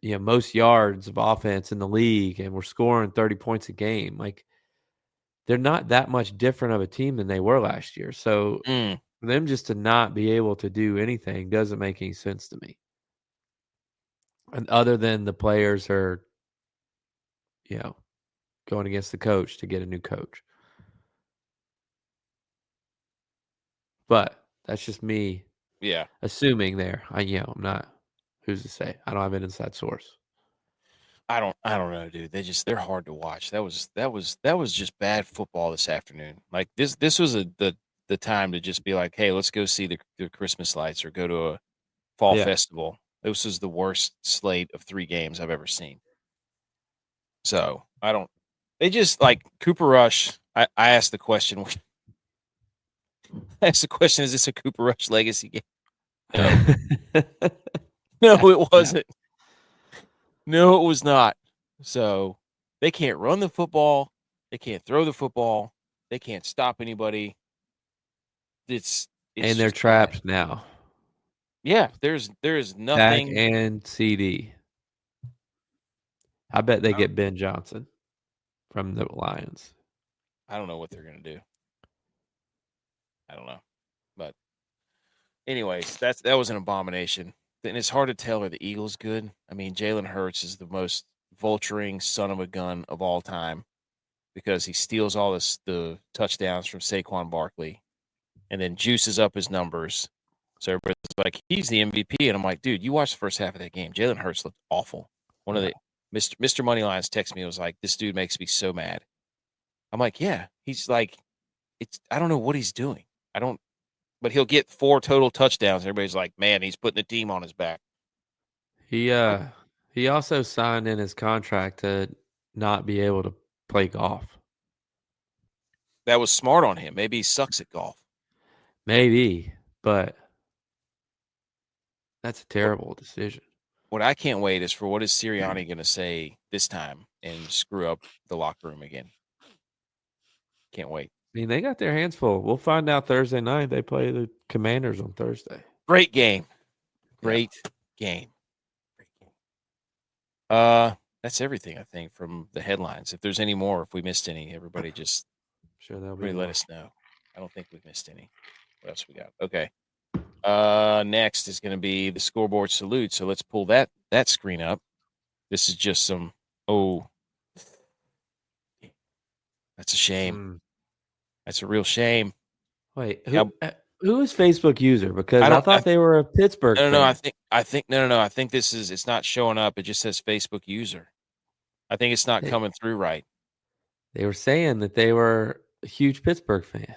most yards of offense in the league and were scoring 30 points a game. Like they're not that much different of a team than they were last year. So for them just to not be able to do anything doesn't make any sense to me. And other than the players are, going against the coach to get a new coach. But that's just me. Yeah. Assuming there. I'm not. Who's to say? I don't have an inside source. I don't know, dude. They're hard to watch. That was just bad football this afternoon. Like this was the time to just be like, hey, let's go see the Christmas lights or go to a fall festival. This was the worst slate of 3 games I've ever seen. So they just like Cooper Rush. I asked the question. Is this a Cooper Rush legacy game? No. No, it wasn't. No, it was not. So they can't run the football. They can't throw the football. They can't stop anybody. It's And they're just bad. trapped now. Yeah, there is Dak nothing. and CD. I bet they get Ben Johnson from the Lions. I don't know what they're gonna do. I don't know. But anyways, that was an abomination. And it's hard to tell, are the Eagles good? I mean, Jalen Hurts is the most vulturing son of a gun of all time because he steals all the touchdowns from Saquon Barkley and then juices up his numbers. So everybody's like, he's the MVP. And I'm like, dude, you watched the first half of that game. Jalen Hurts looked awful. One of the Mr. Moneyline's text me and was like, this dude makes me so mad. I'm like, yeah, he's like, I don't know what he's doing. But he'll get 4 total touchdowns. Everybody's like, man, he's putting the team on his back. He also signed in his contract to not be able to play golf. That was smart on him. Maybe he sucks at golf. Maybe, but that's a terrible decision. What I can't wait is for what is Sirianni going to say this time and screw up the locker room again. Can't wait. I mean, they got their hands full. We'll find out Thursday night. They play the Commanders on Thursday. Great game. Great game. That's everything, I think, from the headlines. If there's any more, if we missed any, everybody just let us know. I don't think we've missed any. What else we got? Okay. Next is going to be the scoreboard salute. So let's pull that screen up. This is just some. Oh, that's a shame. That's a real shame. Wait, who is Facebook user? Because I thought they were a Pittsburgh fan. No. I think no. I think this is. It's not showing up. It just says Facebook user. I think it's not coming through right. They were saying that they were a huge Pittsburgh fan.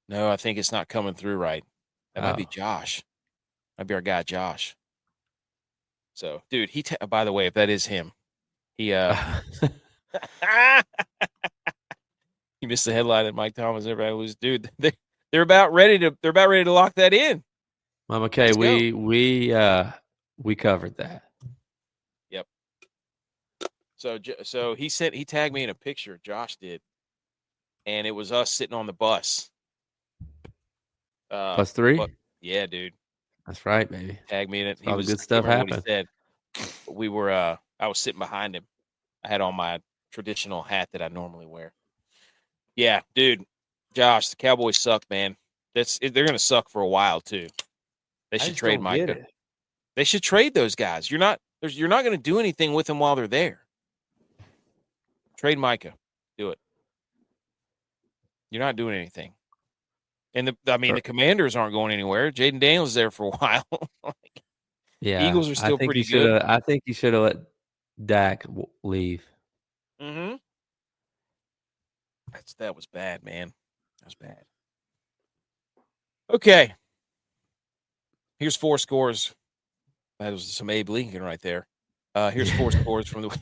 No, I think it's not coming through right. That might be Josh. Might be our guy Josh. So, dude, by the way, if that is him, he he missed the headline at Mike Thomas. Everybody was, dude. They're about ready to lock that in. Mama K, we covered that. Yep. So he tagged me in a picture. Josh did, and it was us sitting on the bus. Plus 3. Yeah, dude. That's right, baby. Tagged me in it. All the good stuff happened. What he said. We were. I was sitting behind him. I had on my traditional hat that I normally wear. Yeah, dude. Josh, the Cowboys suck, man. They're going to suck for a while too. They should trade Micah. They should trade those guys. You're not going to do anything with them while they're there. Trade Micah. Do it. You're not doing anything. And the Commanders aren't going anywhere. Jaden Daniels is there for a while. Eagles are still pretty good. I think you should have let Dak leave. Mm-hmm. That was bad, man. That was bad. Okay. Here's 4 scores. That was some Abe Lincoln right there. Here's 4 scores from the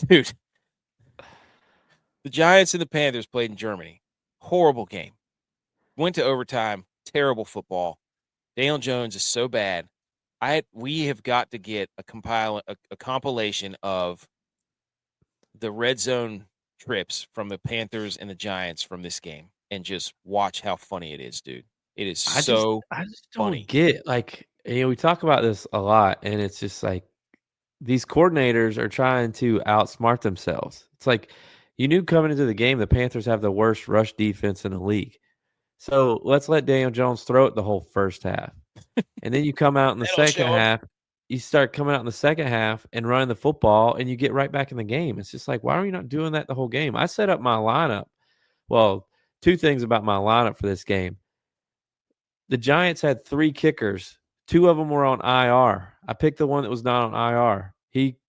dude. The Giants and the Panthers played in Germany. Horrible game. Went to overtime. Terrible football. Daniel Jones is so bad. We have got to get a compilation of the red zone trips from the Panthers and the Giants from this game and just watch how funny it is, dude. It is I just funny. Don't get, like, we talk about this a lot, and it's just like these coordinators are trying to outsmart themselves. It's like you knew coming into the game the Panthers have the worst rush defense in the league. So let's let Daniel Jones throw it the whole first half. And then you come out in the second half. You start coming out in the second half and running the football, and you get right back in the game. It's just like, why are you not doing that the whole game? I set up my lineup. Well, 2 things about my lineup for this game. The Giants had 3 kickers. 2 of them were on IR. I picked the one that was not on IR.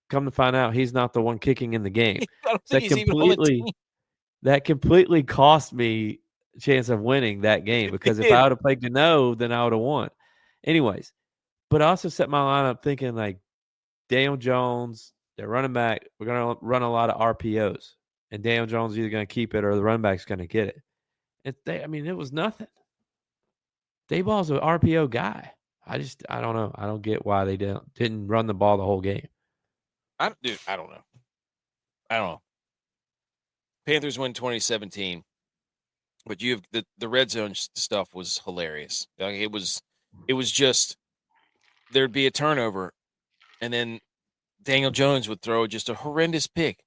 Come to find out, he's not the one kicking in the game. That completely cost me a chance of winning that game, because if I would have played Gano, then I would have won. Anyways, but I also set my lineup thinking, like, Daniel Jones, they're running back. We're going to run a lot of RPOs, and Daniel Jones is either going to keep it or the running back's going to get it. It was nothing. Dayball's an RPO guy. I don't know. I don't get why they didn't run the ball the whole game. I don't know. I don't know. Panthers win 2017, but you have the red zone stuff was hilarious. Like, it was just there'd be a turnover, and then Daniel Jones would throw just a horrendous pick.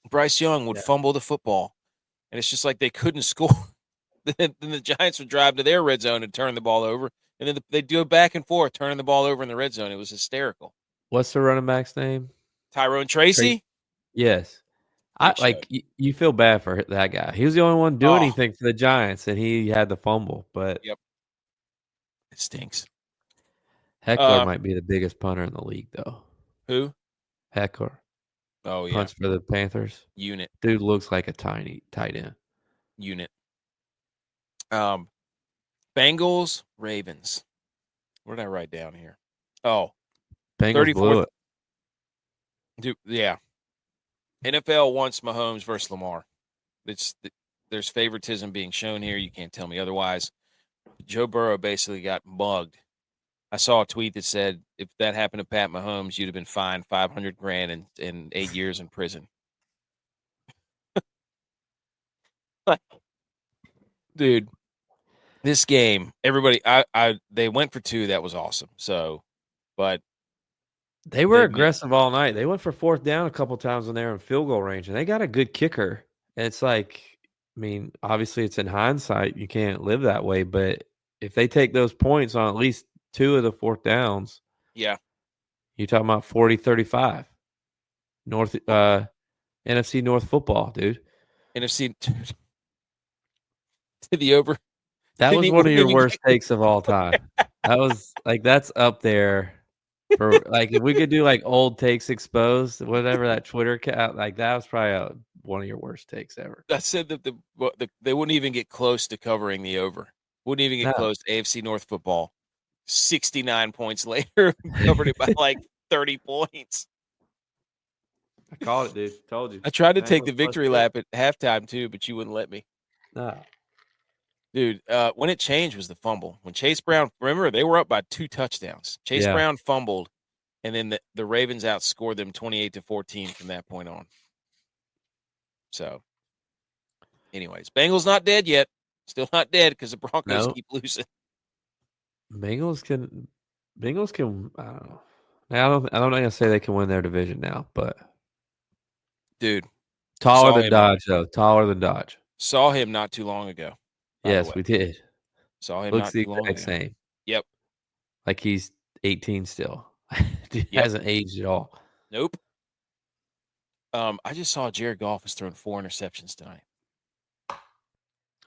Bryce Young would fumble the football, and it's just like they couldn't score. Then the Giants would drive to their red zone and turn the ball over, and then they'd do it back and forth, turning the ball over in the red zone. It was hysterical. What's the running back's name? Tyrone Tracy? Yes. Great show. You feel bad for that guy. He was the only one doing Oh. anything for the Giants, and he had the fumble. But Yep. It stinks. Heckler might be the biggest punter in the league, though. Who? Heckler. Oh, yeah. Punts for the Panthers. Unit. Dude looks like a tiny tight end. Unit. Bengals, Ravens. What did I write down here? Oh. Bengals blew it. Dude, yeah. NFL wants Mahomes versus Lamar. There's favoritism being shown here. You can't tell me otherwise. Joe Burrow basically got mugged. I saw a tweet that said if that happened to Pat Mahomes, you'd have been fined $500,000 and 8 years in prison. Dude, this game, everybody, they went for 2. That was awesome. So, but they were aggressive all night. They went for 4th down a couple times when they were in field goal range, and they got a good kicker. And it's like, I mean, obviously it's in hindsight. You can't live that way, but if they take those points on at least 2 of the 4th downs, yeah, you're talking about 40-35. NFC North football, dude. NFC to the over. That was one of your worst takes of all time. That was that's up there for if we could do old takes exposed, whatever that Twitter account, that was probably one of your worst takes ever. I said that they wouldn't even get close to covering the over. Wouldn't even get close to AFC North football. 69 points later, covered it by 30 points. I called it, dude. Told you. I tried to take the victory lap at halftime too, but you wouldn't let me. No. Dude, when it changed was the fumble. When Chase Brown, remember, they were up by 2 touchdowns. Chase Brown fumbled, and then the Ravens outscored them 28-14 from that point on. So, anyways, Bengals not dead yet. Still not dead because the Broncos keep losing. Bengals can. I don't know. I'm not gonna say they can win their division now, but dude, taller than Dodge though. Taller than Dodge. Saw him not too long ago. Yes, we did. Saw him Looks not the too long exact ago. same. Yep. Like he's 18 still. Dude hasn't aged at all. Nope. I just saw Jared Goff has thrown 4 interceptions tonight.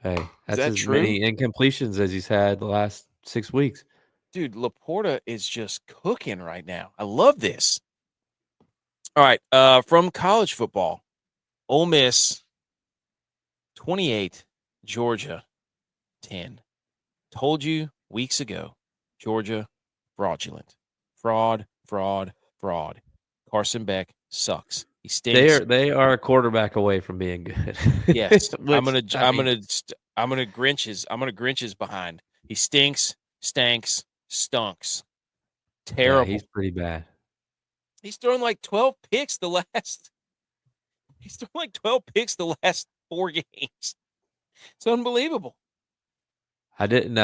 Hey, that's as many incompletions as he's had the last 6 weeks. Dude, Laporta is just cooking right now. I love this. All right, from college football, Ole Miss 28, Georgia 10. Told you weeks ago, Georgia fraudulent. Fraud. Carson Beck sucks. He stinks. They are a quarterback away from being good. Yes. I'm gonna Grinch his behind. He stinks, stunks. Terrible. Yeah, he's pretty bad. He's thrown 12 picks the last 4 games. It's unbelievable. I didn't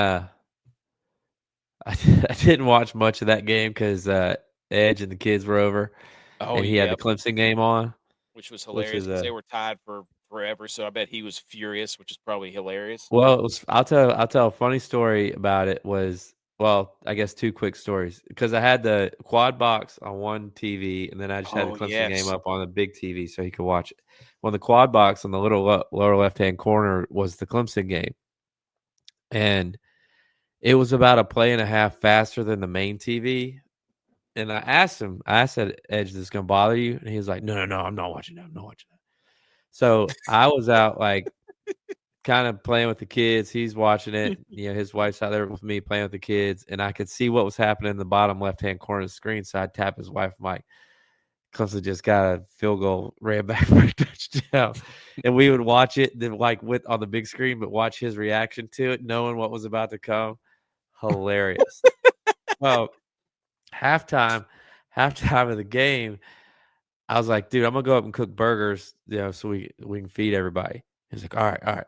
watch much of that game because Edge and the kids were over. Oh, and he had the Clemson game on, which was hilarious because they were tied for forever. So I bet he was furious, which is probably hilarious. Well, I'll tell a funny story about it. I guess 2 quick stories because I had the quad box on one TV and then I just had the Clemson game up on the big TV so he could watch it. Well, the quad box on the little lower left-hand corner was the Clemson game, and it was about a play and a half faster than the main TV. And I said, Edge, this is going to bother you? And he was like, no, I'm not watching that. So I was out kind of playing with the kids. He's watching it. His wife's out there with me playing with the kids. And I could see what was happening in the bottom left-hand corner of the screen. So I'd tap his wife. I'm like, Clemson just got a field goal, ran back for a touchdown. And we would watch it then on the big screen, but watch his reaction to it, knowing what was about to come. Hilarious. Well, halftime of the game, I was like, dude, I'm gonna go up and cook burgers, so we can feed everybody. He was like, all right.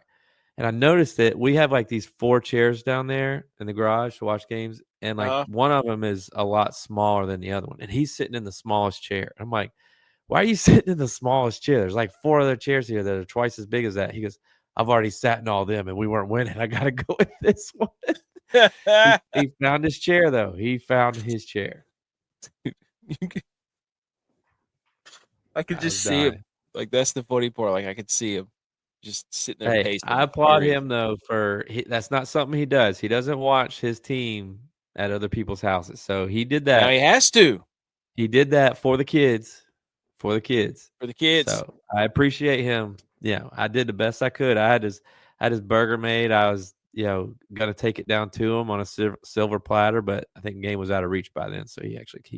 And I noticed that we have like these 4 chairs down there in the garage to watch games, and like one of them is a lot smaller than the other one, and he's sitting in the smallest chair. I'm like, why are you sitting in the smallest chair? There's like 4 other chairs here that are twice as big as that. He goes, I've already sat in all them, and we weren't winning. I gotta go with this one. he found his chair though. He found his chair. I could just see him. Like, that's the funny part. Like, I could see him just sitting there pacing. I applaud him though that's not something he does. He doesn't watch his team at other people's houses. So he did that. Now he has to. He did that for the kids. For the kids. So I appreciate him. Yeah, I did the best I could. I had his burger made. I was, got to take it down to him on a silver platter, but I think the game was out of reach by then. So he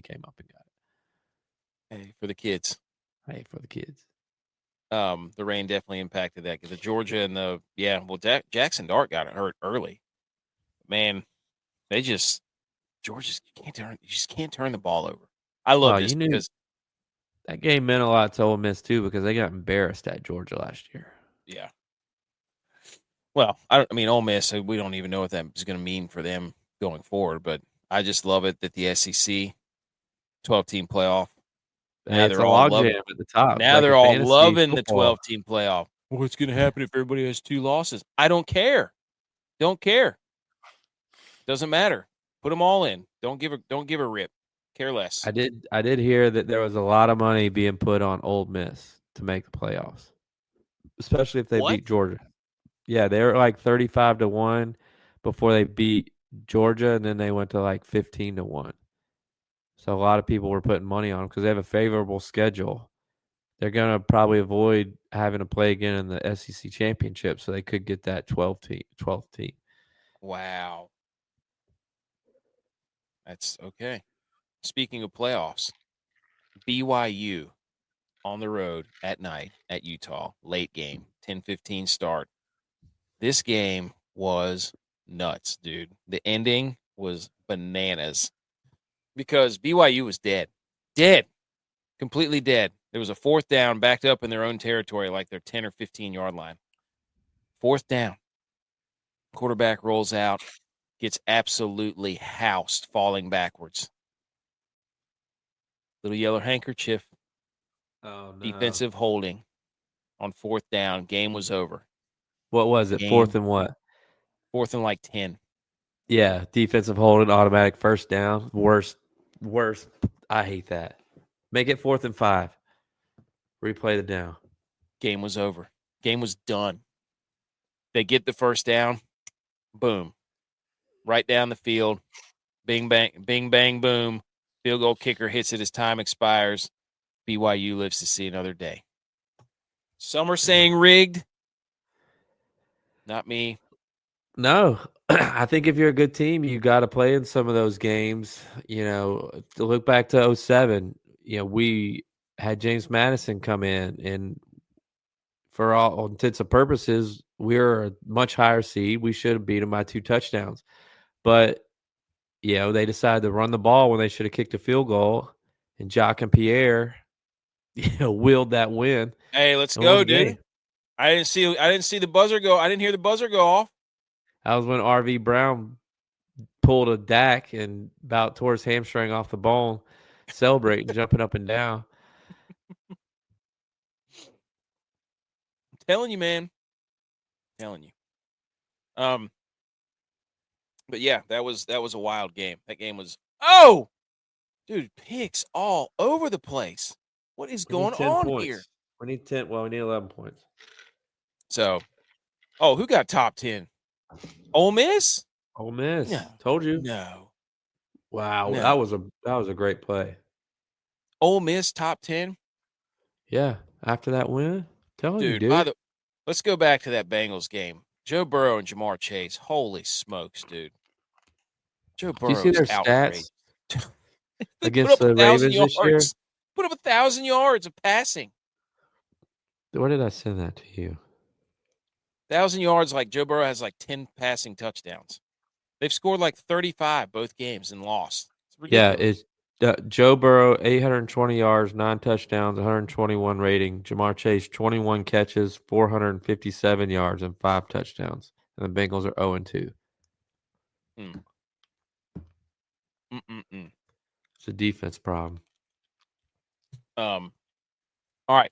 came up and got it. Hey, for the kids. Hey, for the kids. The rain definitely impacted that because the Georgia and Jackson Dart got it hurt early. Man, Georgia just can't turn the ball over. I love this because that game meant a lot to Ole Miss too because they got embarrassed at Georgia last year. Yeah. Well, Ole Miss, we don't even know what that is going to mean for them going forward, but I just love it that the SEC 12-team playoff. Now they're all loving at the top. Now they're all loving the 12-team playoff. What's going to happen if everybody has 2 losses? I don't care. Don't care. Doesn't matter. Put them all in. Don't give a rip. Care less. I did hear that there was a lot of money being put on Ole Miss to make the playoffs, especially if they beat Georgia. Yeah, they were like 35-1 before they beat Georgia, and then they went to like 15-1. So a lot of people were putting money on them because they have a favorable schedule. They're going to probably avoid having to play again in the SEC championship, so they could get that 12th team. Wow. That's okay. Speaking of playoffs, BYU on the road at night at Utah, late game, 10:15 start. This game was nuts, dude. The ending was bananas because BYU was dead, completely dead. There was a 4th down backed up in their own territory, like their 10 or 15-yard line. 4th down. Quarterback rolls out, gets absolutely housed, falling backwards. Little yellow handkerchief. Oh, no. Defensive holding on 4th down. Game was over. What was it? 4th and what? 4th and like 10. Yeah, defensive holding, automatic 1st down. Worst. I hate that. Make it 4th and 5. Replay the down. Game was over. Game was done. They get the 1st down. Boom. Right down the field. Bing, bang, boom. Field goal kicker hits it as time expires. BYU lives to see another day. Some are saying rigged. Not me. No. I think if you're a good team, you got to play in some of those games. To look back to 2007, we had James Madison come in, and for all intents and purposes, we were a much higher seed. We should have beat them by 2 touchdowns. But, they decided to run the ball when they should have kicked a field goal, and Jacques and Pierre, willed that win. Hey, let's go, dude. I didn't see the buzzer go. I didn't hear the buzzer go off. That was when RV Brown pulled a Dak and about tore his hamstring off the bone, celebrating, jumping up and down. I'm telling you, man. I'm telling you. But yeah, that was a wild game. That game was dude, picks all over the place. What is going on here? We need 10. Well, we need 11 points. So, who got top 10? Ole Miss? Ole Miss. No. Told you. No. Wow, No. that was a great play. Ole Miss top 10? Yeah, after that win, telling you, dude. Let's go back to that Bengals game. Joe Burrow and Jamar Chase. Holy smokes, dude. Joe Burrow. Do you see their stats against the Ravens this year? Put up 1,000 yards of passing. Where did I send that to you? 1,000 yards, like Joe Burrow has like 10 passing touchdowns. They've scored like 35 both games and lost. It's ridiculous. Joe Burrow, 820 yards, 9 touchdowns, 121 rating. Jamar Chase, 21 catches, 457 yards, and 5 touchdowns. And the Bengals are 0-2. It's a defense problem. All right.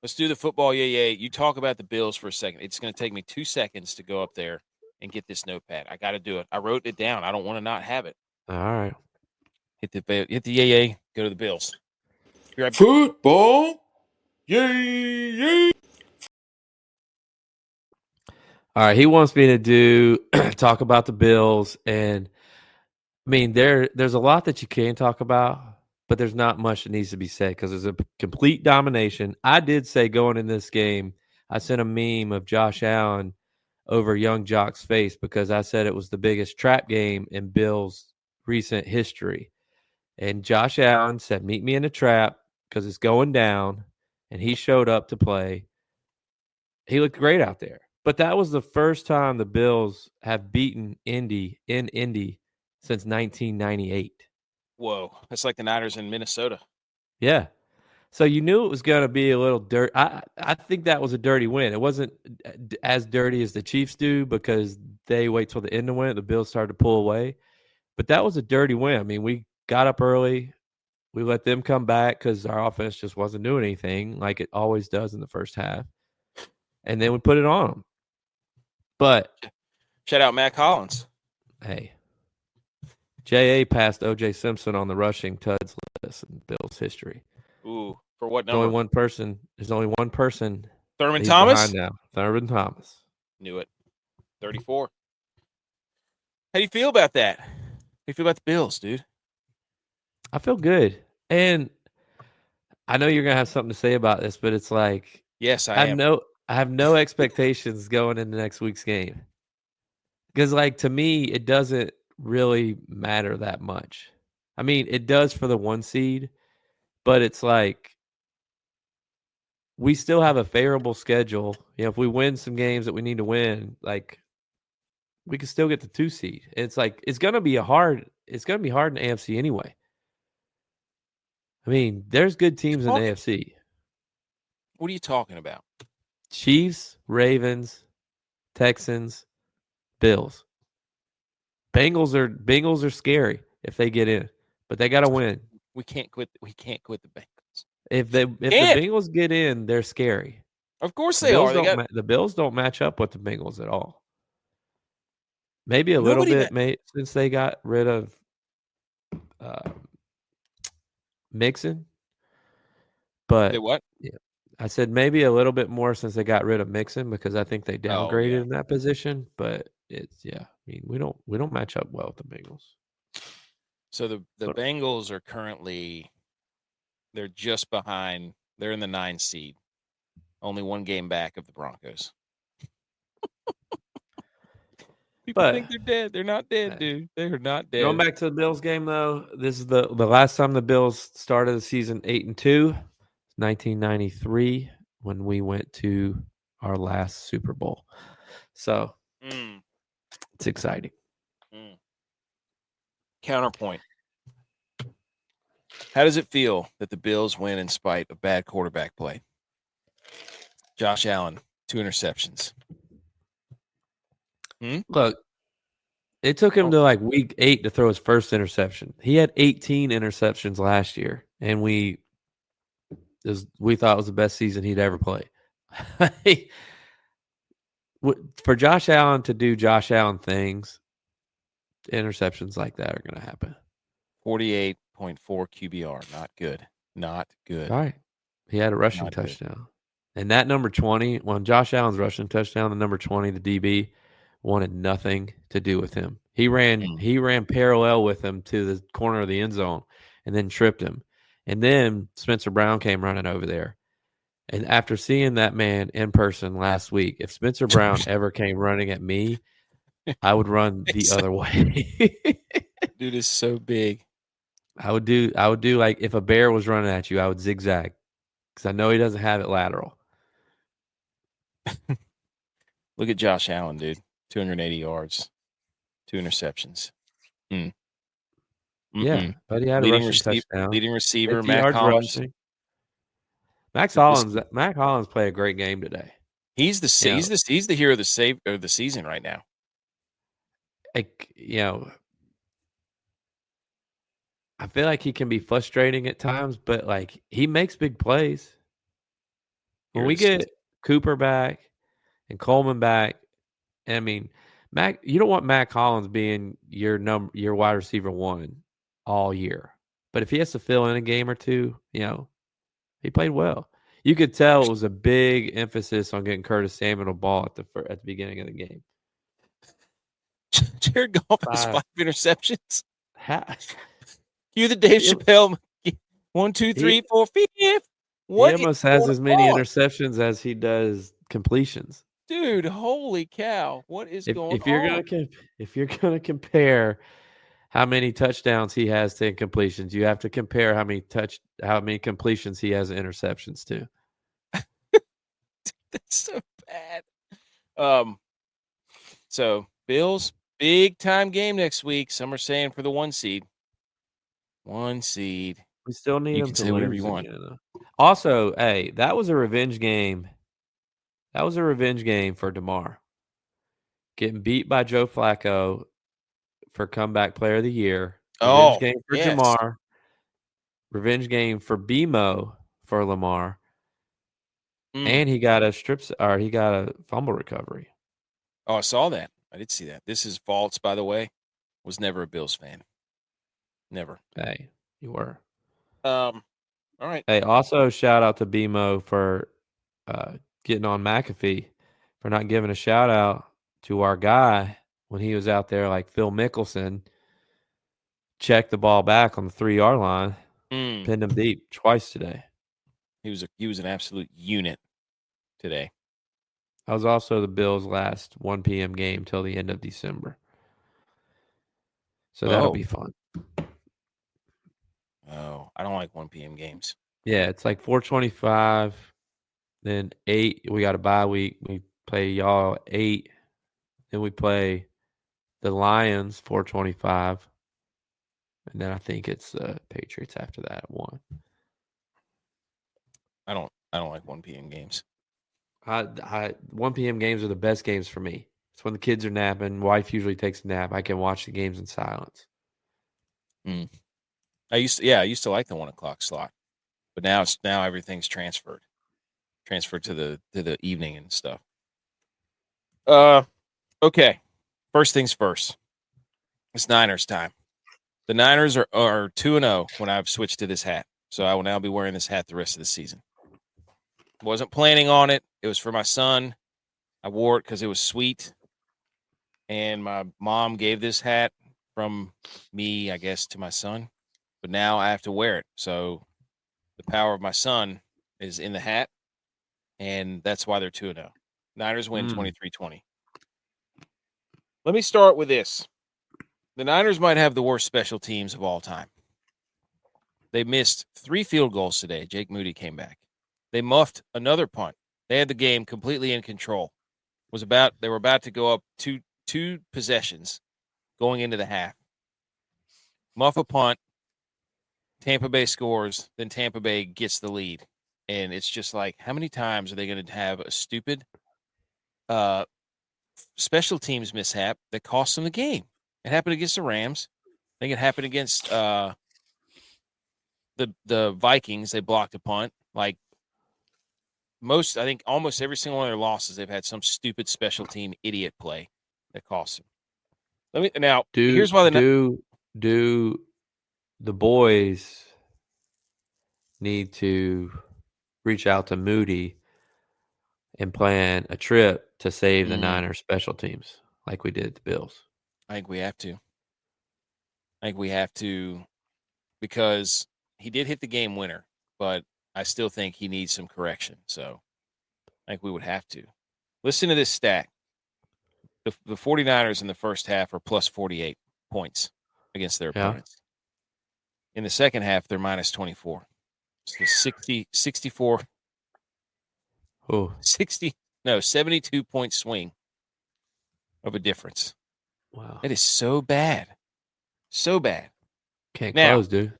Let's do the football. Yeah. You talk about the Bills for a second. It's going to take me 2 seconds to go up there and get this notepad. I got to do it. I wrote it down. I don't want to not have it. All right. Hit the yay. Go to the Bills. Right. Football. Yay. All right. He wants me to talk about the Bills. And I mean, there's a lot that you can talk about, but there's not much that needs to be said because there's a complete domination. I did say going in this game, I sent a meme of Josh Allen over Young Jock's face because I said it was the biggest trap game in Bills' recent history. And Josh Allen said, meet me in the trap because it's going down. And he showed up to play. He looked great out there. But that was the first time the Bills have beaten Indy in Indy since 1998. Whoa. That's like the Niners in Minnesota. Yeah. So you knew it was going to be a little dirty. I think that was a dirty win. It wasn't as dirty as the Chiefs do because they wait till the end to win it. The Bills started to pull away. But that was a dirty win. I mean, we got up early. We let them come back because our offense just wasn't doing anything like it always does in the first half. And then we put it on them. But shout out Matt Collins. Hey. J.A. passed O.J. Simpson on the rushing tuds list in Bills history. Ooh, for what There's number? only one person. Thurman Thomas? Now. Thurman Thomas. Knew it. 34. How do you feel about that? How do you feel about the Bills, dude? I feel good. And I know you're going to have something to say about this, but it's like, yes, I have no expectations going into next week's game. Because, like, to me, it doesn't really matter that much. I mean, it does for the 1 seed, but it's like we still have a favorable schedule. You know, if we win some games that we need to win, like we can still get the 2 seed. It's like it's gonna be hard in the AFC anyway. I mean, there's good teams in the AFC. What are you talking about? Chiefs, Ravens, Texans, Bills. Bengals are scary if they get in, but they got to win. We can't quit the Bengals. If the Bengals get in, they're scary. Of course they are. The Bills don't match up with the Bengals at all. Maybe a little bit, since they got rid of Mixon. But what? Yeah, I said maybe a little bit more since they got rid of Mixon because I think they downgraded in that position. But I mean, we don't match up well with the Bengals. So the Bengals are currently they're just behind. They're in the 9 seed, only 1 game back of the Broncos. People think they're dead. They're not dead, dude. They're not dead. Going back to the Bills game, though, this is the last time the Bills started the season 8-2, 1993, when we went to our last Super Bowl. So it's exciting. Counterpoint. How does it feel that the Bills win in spite of bad quarterback play? Josh Allen, 2 interceptions. Look, it took him to like week 8 to throw his first interception. He had 18 interceptions last year, and we thought it was the best season he'd ever play. For Josh Allen to do Josh Allen things, interceptions like that are going to happen. 48.4 QBR. Not good. Not good. All right. He had a rushing touchdown. And that number 20, when Josh Allen's rushing touchdown, the number 20, the DB, wanted nothing to do with him. He ran parallel with him to the corner of the end zone and then tripped him. And then Spencer Brown came running over there. And after seeing that man in person last week, if Spencer Brown ever came running at me, I would run the other way. Dude is so big. I would do like if a bear was running at you, I would zigzag because I know he doesn't have it lateral. Look at Josh Allen, dude. 280 yards, 2 interceptions. Yeah, but he had a rushing touchdown. Leading receiver, 50 Matt yards Collins. rushing. Mac Hollins played a great game today. He's the hero of the season right now. Like, I feel like he can be frustrating at times, but like he makes big plays. When we get Cooper back and Coleman back, I mean, you don't want Mac Hollins being your wide receiver one all year. But if he has to fill in a game or two, he played well. You could tell it was a big emphasis on getting Curtis Samuel a ball at the beginning of the game. Jared Goff has 5 interceptions. You the Dave Chappelle 1, 2, 3, 4, 5. What he almost has as many interceptions as he does completions. Dude, holy cow! What is going on? If you're gonna compare how many touchdowns he has to incompletions, you have to compare how many completions he has interceptions to. That's so bad. So Bills, big time game next week. Some are saying for the 1 seed. 1 seed. We still need him to say whatever you want. Again, also, hey, that was a revenge game. That was a revenge game for DeMar. Getting beat by Joe Flacco for comeback player of the year. Revenge game for Jamar. Revenge game for BMO for Lamar. And he got a fumble recovery. Oh, I saw that. I did see that. This is false, by the way. Was never a Bills fan. Never. Hey, you were. All right. Hey, also shout out to BMO for getting on McAfee for not giving a shout out to our guy when he was out there like Phil Mickelson. Checked the ball back on the 3-yard line. Pinned him deep twice today. He was an absolute unit today. That was also the Bills' last 1 p.m. game till the end of December. So that'll be fun. Oh, I don't like 1 p.m. games. Yeah, it's like 4:25, then 8. We got a bye week. We play y'all 8. Then we play the Lions 4:25. And then I think it's the Patriots after that at 1. I don't like 1 p.m. games. 1 p.m. games are the best games for me. It's when the kids are napping. Wife usually takes a nap. I can watch the games in silence. I used to like the 1 o'clock slot, but now everything's transferred to the evening and stuff. Okay. First things first. It's Niners time. The Niners are 2-0 when I've switched to this hat, so I will now be wearing this hat the rest of the season. Wasn't planning on it. It was for my son. I wore it because it was sweet, and my mom gave this hat from me, I guess, to my son. But now I have to wear it. So the power of my son is in the hat, and that's why they're 2-0. Niners win 23-20. Let me start with this. The Niners might have the worst special teams of all time. They missed 3 field goals today. Jake Moody came back. They muffed another punt. They had the game completely in control. They were about to go up two possessions going into the half. Muff a punt. Tampa Bay scores, then Tampa Bay gets the lead. And it's just like, how many times are they going to have a stupid special teams mishap that costs them the game? It happened against the Rams. I think it happened against the Vikings. They blocked a punt. Like almost every single one of their losses, they've had some stupid special team idiot play that costs them. Here's why the boys need to reach out to Moody and plan a trip to save the Niners special teams like we did the Bills. I think we have to because he did hit the game winner, but I still think he needs some correction. So I think we would have to. Listen to this stat. The 49ers in the first half are plus 48 points against their opponents. In the second half, they're minus 24. So 64. Oh. 72-point swing of a difference. Wow. That is so bad. So bad. Can't Now, close, dude.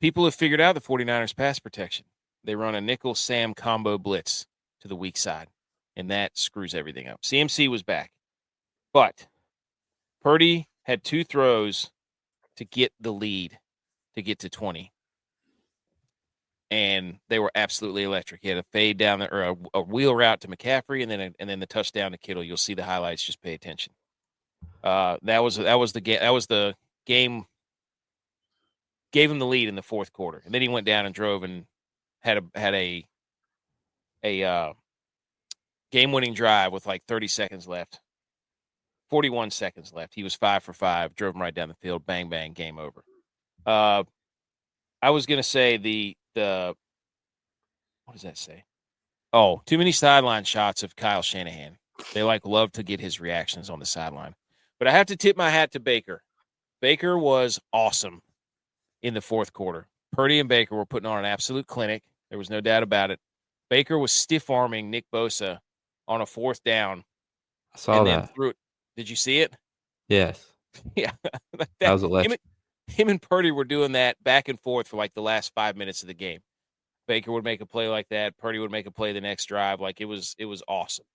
people have figured out the 49ers pass protection. They run a nickel Sam combo blitz to the weak side, and that screws everything up. CMC was back, but Purdy had 2 throws to get the lead, to get to 20, and they were absolutely electric. He had a fade down there, or a wheel route to McCaffrey, and then the touchdown to Kittle. You'll see the highlights. Just pay attention. That was the game. Gave him the lead in the fourth quarter, and then he went down and drove and had a game-winning drive with like 30 seconds left, 41 seconds left. He was 5 for 5, drove him right down the field, bang bang, game over. I was gonna say the what does that say? Oh, too many sideline shots of Kyle Shanahan. They love to get his reactions on the sideline, but I have to tip my hat to Baker. Baker was awesome in the fourth quarter. Purdy and Baker were putting on an absolute clinic. There was no doubt about it. Baker was stiff-arming Nick Bosa on a 4th down. I saw that. Threw it. Did you see it? Yes. Yeah. That was electric. Him and Purdy were doing that back and forth for like the last 5 minutes of the game. Baker would make a play like that. Purdy would make a play the next drive. Like, it was awesome.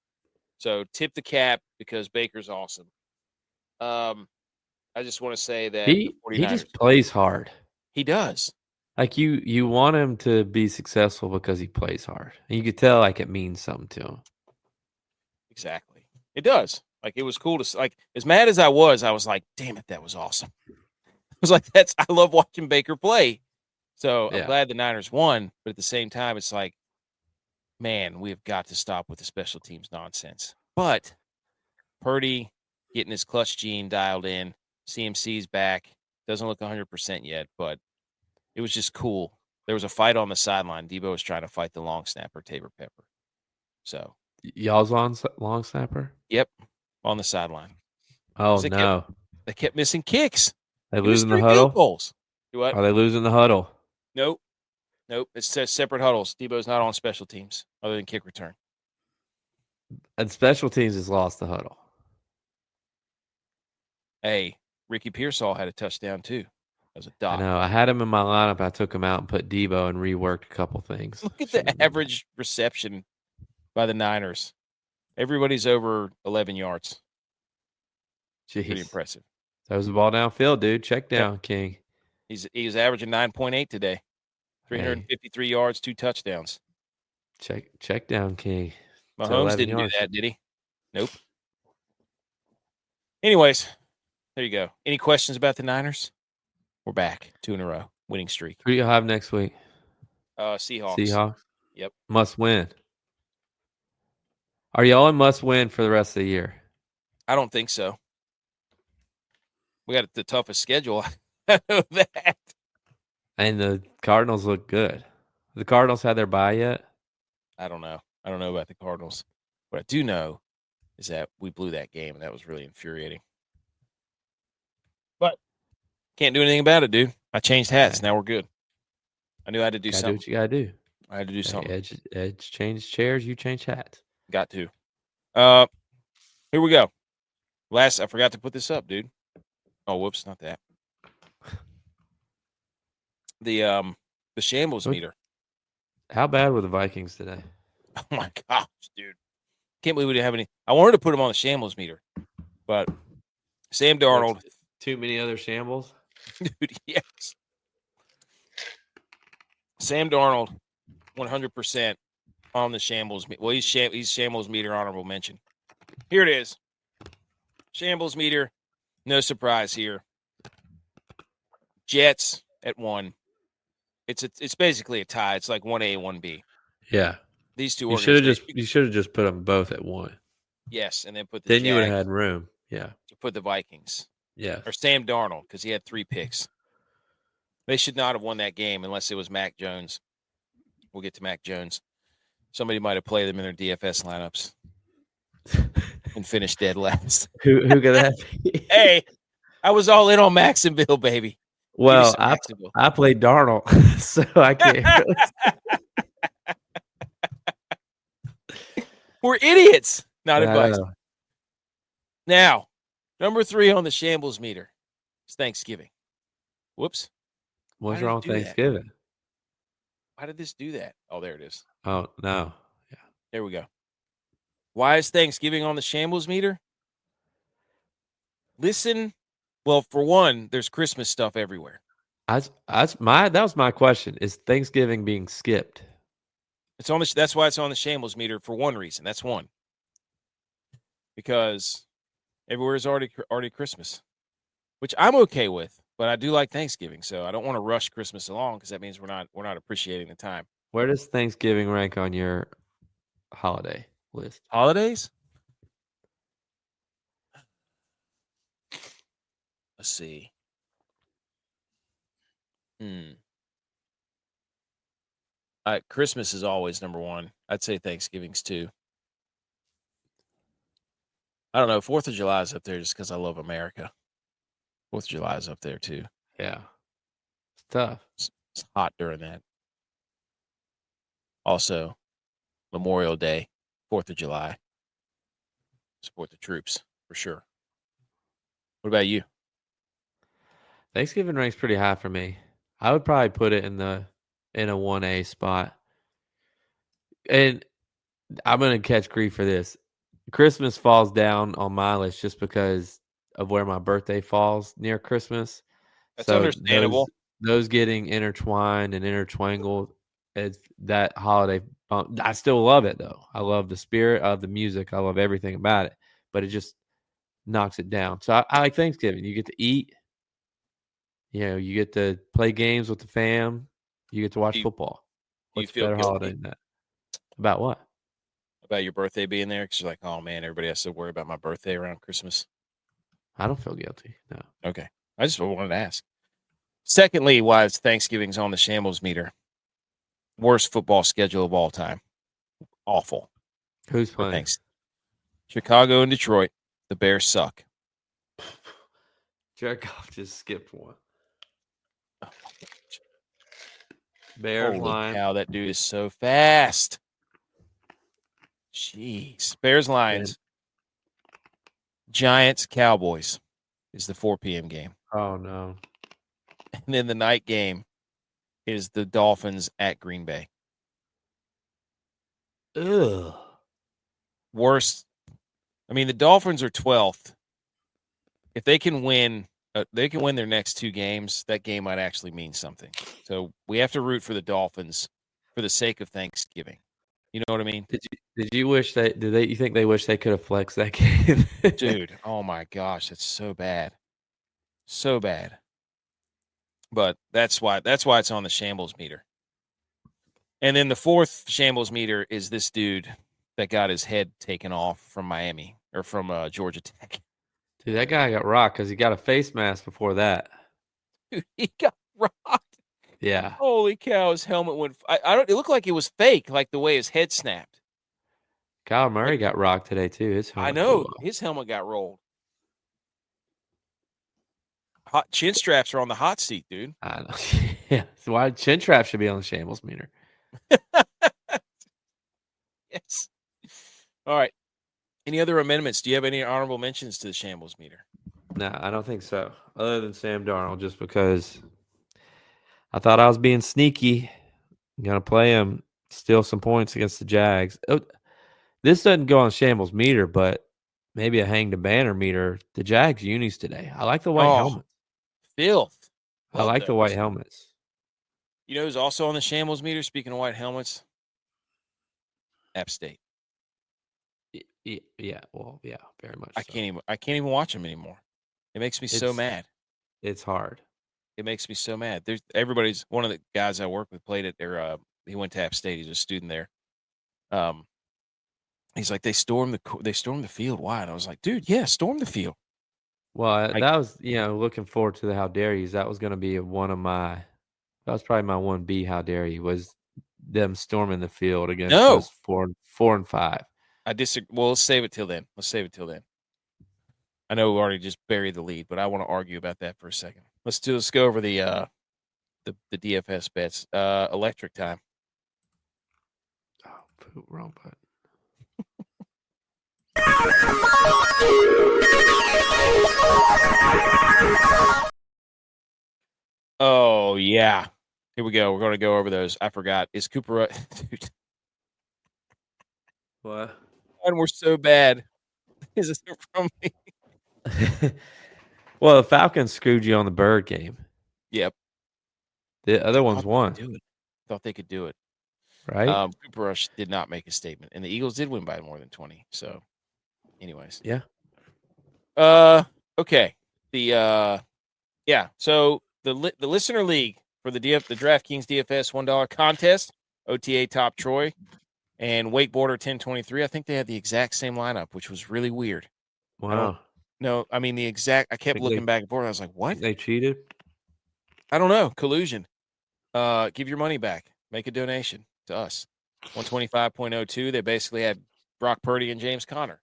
So tip the cap because Baker's awesome. I just want to say that he just plays hard. He does. Like, you want him to be successful because he plays hard. And you could tell like it means something to him. Exactly. It does. Like, it was cool to, like, as mad as I was like, damn it, that was awesome. I was like, I love watching Baker play. So I'm glad the Niners won, but at the same time, it's like, man, we have got to stop with the special teams nonsense. But Purdy getting his clutch gene dialed in, CMC's back. Doesn't look 100% yet, but it was just cool. There was a fight on the sideline. Debo was trying to fight the long snapper, Tabor Pepper. So y'all's long snapper? Yep, on the sideline. Oh, no. They kept missing kicks. They losing the huddle? Goals. What? Are they losing the huddle? Nope. It says separate huddles. Debo's not on special teams other than kick return. And special teams has lost the huddle. Hey, Ricky Pearsall had a touchdown too. That was a dot. I know. I had him in my lineup. I took him out and put Debo and reworked a couple things. Look at the average reception by the Niners. Everybody's over 11 yards. Jeez. Pretty impressive. Throws the ball downfield, dude. Check down, King. He was averaging 9.8 today. 353 yards, 2 touchdowns. Check down, King. Mahomes didn't do that, did he? Nope. Anyways, there you go. Any questions about the Niners? We're back 2 in a row, winning streak. Who do you have next week? Seahawks. Yep. Must win. Are y'all in must win for the rest of the year? I don't think so. We got the toughest schedule. I know that. And the Cardinals look good. The Cardinals had their bye yet? I don't know. I don't know about the Cardinals. What I do know is that we blew that game, and that was really infuriating. But can't do anything about it, dude. I changed hats. Now we're good. I knew I had to do something. Do what you got to do. I had to do something. Edge changed chairs. You changed hats. Got to. Here we go. I forgot to put this up, dude. Oh, whoops, not that. The shambles meter. How bad were the Vikings today? Oh my gosh, dude. Can't believe we didn't have any. I wanted to put them on the shambles meter, but Sam Darnold. Too many other shambles? Dude, yes. Sam Darnold, 100% on the shambles. Well, he's shambles meter honorable mention. Here it is. Shambles meter. No surprise here. Jets at 1. It's basically a tie. It's like 1A, 1B. Yeah. These two. You should have just put them both at 1. Yes, and then put the. Then you would have had room. Yeah. To put the Vikings. Yeah. Or Sam Darnold because he had 3 picks. They should not have won that game unless it was Mac Jones. We'll get to Mac Jones. Somebody might have played them in their DFS lineups and finished dead last. Who could that be? Hey, I was all in on Maxonville, baby. Well, I played Darnold, so I can't. We're idiots. Not advice. Now, number 3 on the shambles meter is Thanksgiving. Whoops. What's did it wrong with do that? Thanksgiving? Why did this do that? Oh, there it is. Oh, no. Yeah. There we go. Why is Thanksgiving on the shambles meter? Listen. Well, for one, there's Christmas stuff everywhere. That was my question. Is Thanksgiving being skipped? It's on the. That's why it's on the shambles meter for one reason. That's one. Because everywhere is already Christmas, which I'm okay with. But I do like Thanksgiving, so I don't want to rush Christmas along because that means we're not appreciating the time. Where does Thanksgiving rank on your holiday list? Holidays? Let's see. Christmas is always number one. I'd say Thanksgiving's two. I don't know. 4th of July is up there just because I love America. 4th of July is up there too. Yeah. It's tough. It's hot during that. Also, Memorial Day, 4th of July. Support the troops for sure. What about you? Thanksgiving ranks pretty high for me. I would probably put it in a 1A spot. And I'm going to catch grief for this. Christmas falls down on my list just because of where my birthday falls near Christmas. That's understandable. Those getting intertwined and intertwangled, it's that holiday. I still love it, though. I love the spirit of the music. I love everything about it. But it just knocks it down. So I like Thanksgiving. You get to eat. You get to play games with the fam. You get to watch football. What's a better holiday than that? About what? About your birthday being there? Because you're like, oh, man, everybody has to worry about my birthday around Christmas. I don't feel guilty. No. Okay. I just wanted to ask. Secondly, why is Thanksgiving's on the shambles meter? Worst football schedule of all time. Awful. Who's playing? Thanks. Chicago and Detroit. The Bears suck. Jared Goff just skipped one. Oh, Bears line. Holy cow, that dude is so fast. Jeez. Bears Lions. Giants Cowboys is the 4 p.m. game. Oh, no. And then the night game is the Dolphins at Green Bay. Ugh. Worst. I mean, the Dolphins are 12th. If they can win their next 2 games, that game might actually mean something. So we have to root for the Dolphins for the sake of Thanksgiving. You know what I mean? Did you wish you think they wish they could have flexed that game? Dude, oh my gosh, it's so bad. So bad. But that's why it's on the shambles meter. And then the 4th shambles meter is this dude that got his head taken off from Miami or from Georgia Tech. Dude, that guy got rocked because he got a face mask before that. Dude, he got rocked. Yeah. Holy cow, his helmet went. It looked like it was fake, like the way his head snapped. Kyle Murray got rocked today too. I know his helmet got rolled. Hot chin straps are on the hot seat, dude. I know. Yeah. So why chin straps should be on the shambles meter? Yes. All right. Any other amendments? Do you have any honorable mentions to the shambles meter? No, I don't think so. Other than Sam Darnold, just because I thought I was being sneaky. I'm gonna play him, steal some points against the Jags. Oh, this doesn't go on shambles meter, but maybe a hang the banner meter. The Jags unis today. I like the white helmets. Filth. I like the white helmets. You know who's also on the shambles meter? Speaking of white helmets, App State. Yeah, well, yeah, very much. I can't even watch them anymore. It makes me so mad. It's hard. It makes me so mad. One of the guys I work with played it there. He went to App State. He's a student there. He's like, they stormed the field. Why? And I was like, dude, yeah, storm the field. Well, that was, looking forward to the how dare yous. That was going to be that was probably my 1B how dare you, was them storming the field against those 4 and 5. I disagree. Well, let's save it till then. I know we already just buried the lead, but I want to argue about that for a second. Let's go over the DFS bets. Electric time. Oh, wrong button. Oh, yeah. Here we go. We're going to go over those. I forgot. Is Cooper dude, What? and we're so bad. Is it from me? Well, the Falcons screwed you on the Bird game. Yep. The other I ones thought won, they could do it. Thought they could do it. right? Cooper Rush did not make a statement, and the Eagles did win by more than 20. So, anyways. Yeah. Okay. So the listener league for the DraftKings DFS $1 contest, OTA top Troy and Wakeboarder 1023. I think they had the exact same lineup, which was really weird. Wow. I kept looking back and forth. I was like, what? They cheated? I don't know. Collusion. Give your money back. Make a donation to us. 125.02. They basically had Brock Purdy and James Conner.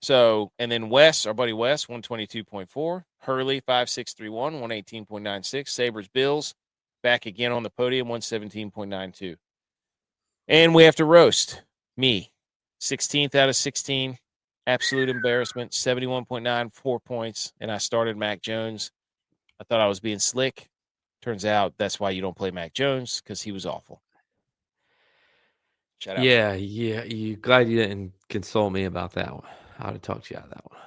So, and then Wes, our buddy Wes, 122.4. Hurley, 5631, 118.96. Sabres Bills, back again on the podium, 117.92. And we have to roast me, 16th out of 16. Absolute embarrassment, 71.94 points. And I started Mac Jones. I thought I was being slick. Turns out that's why you don't play Mac Jones, because he was awful. Shout out. Yeah. You glad you didn't console me about that one. I would have talked you out of that one.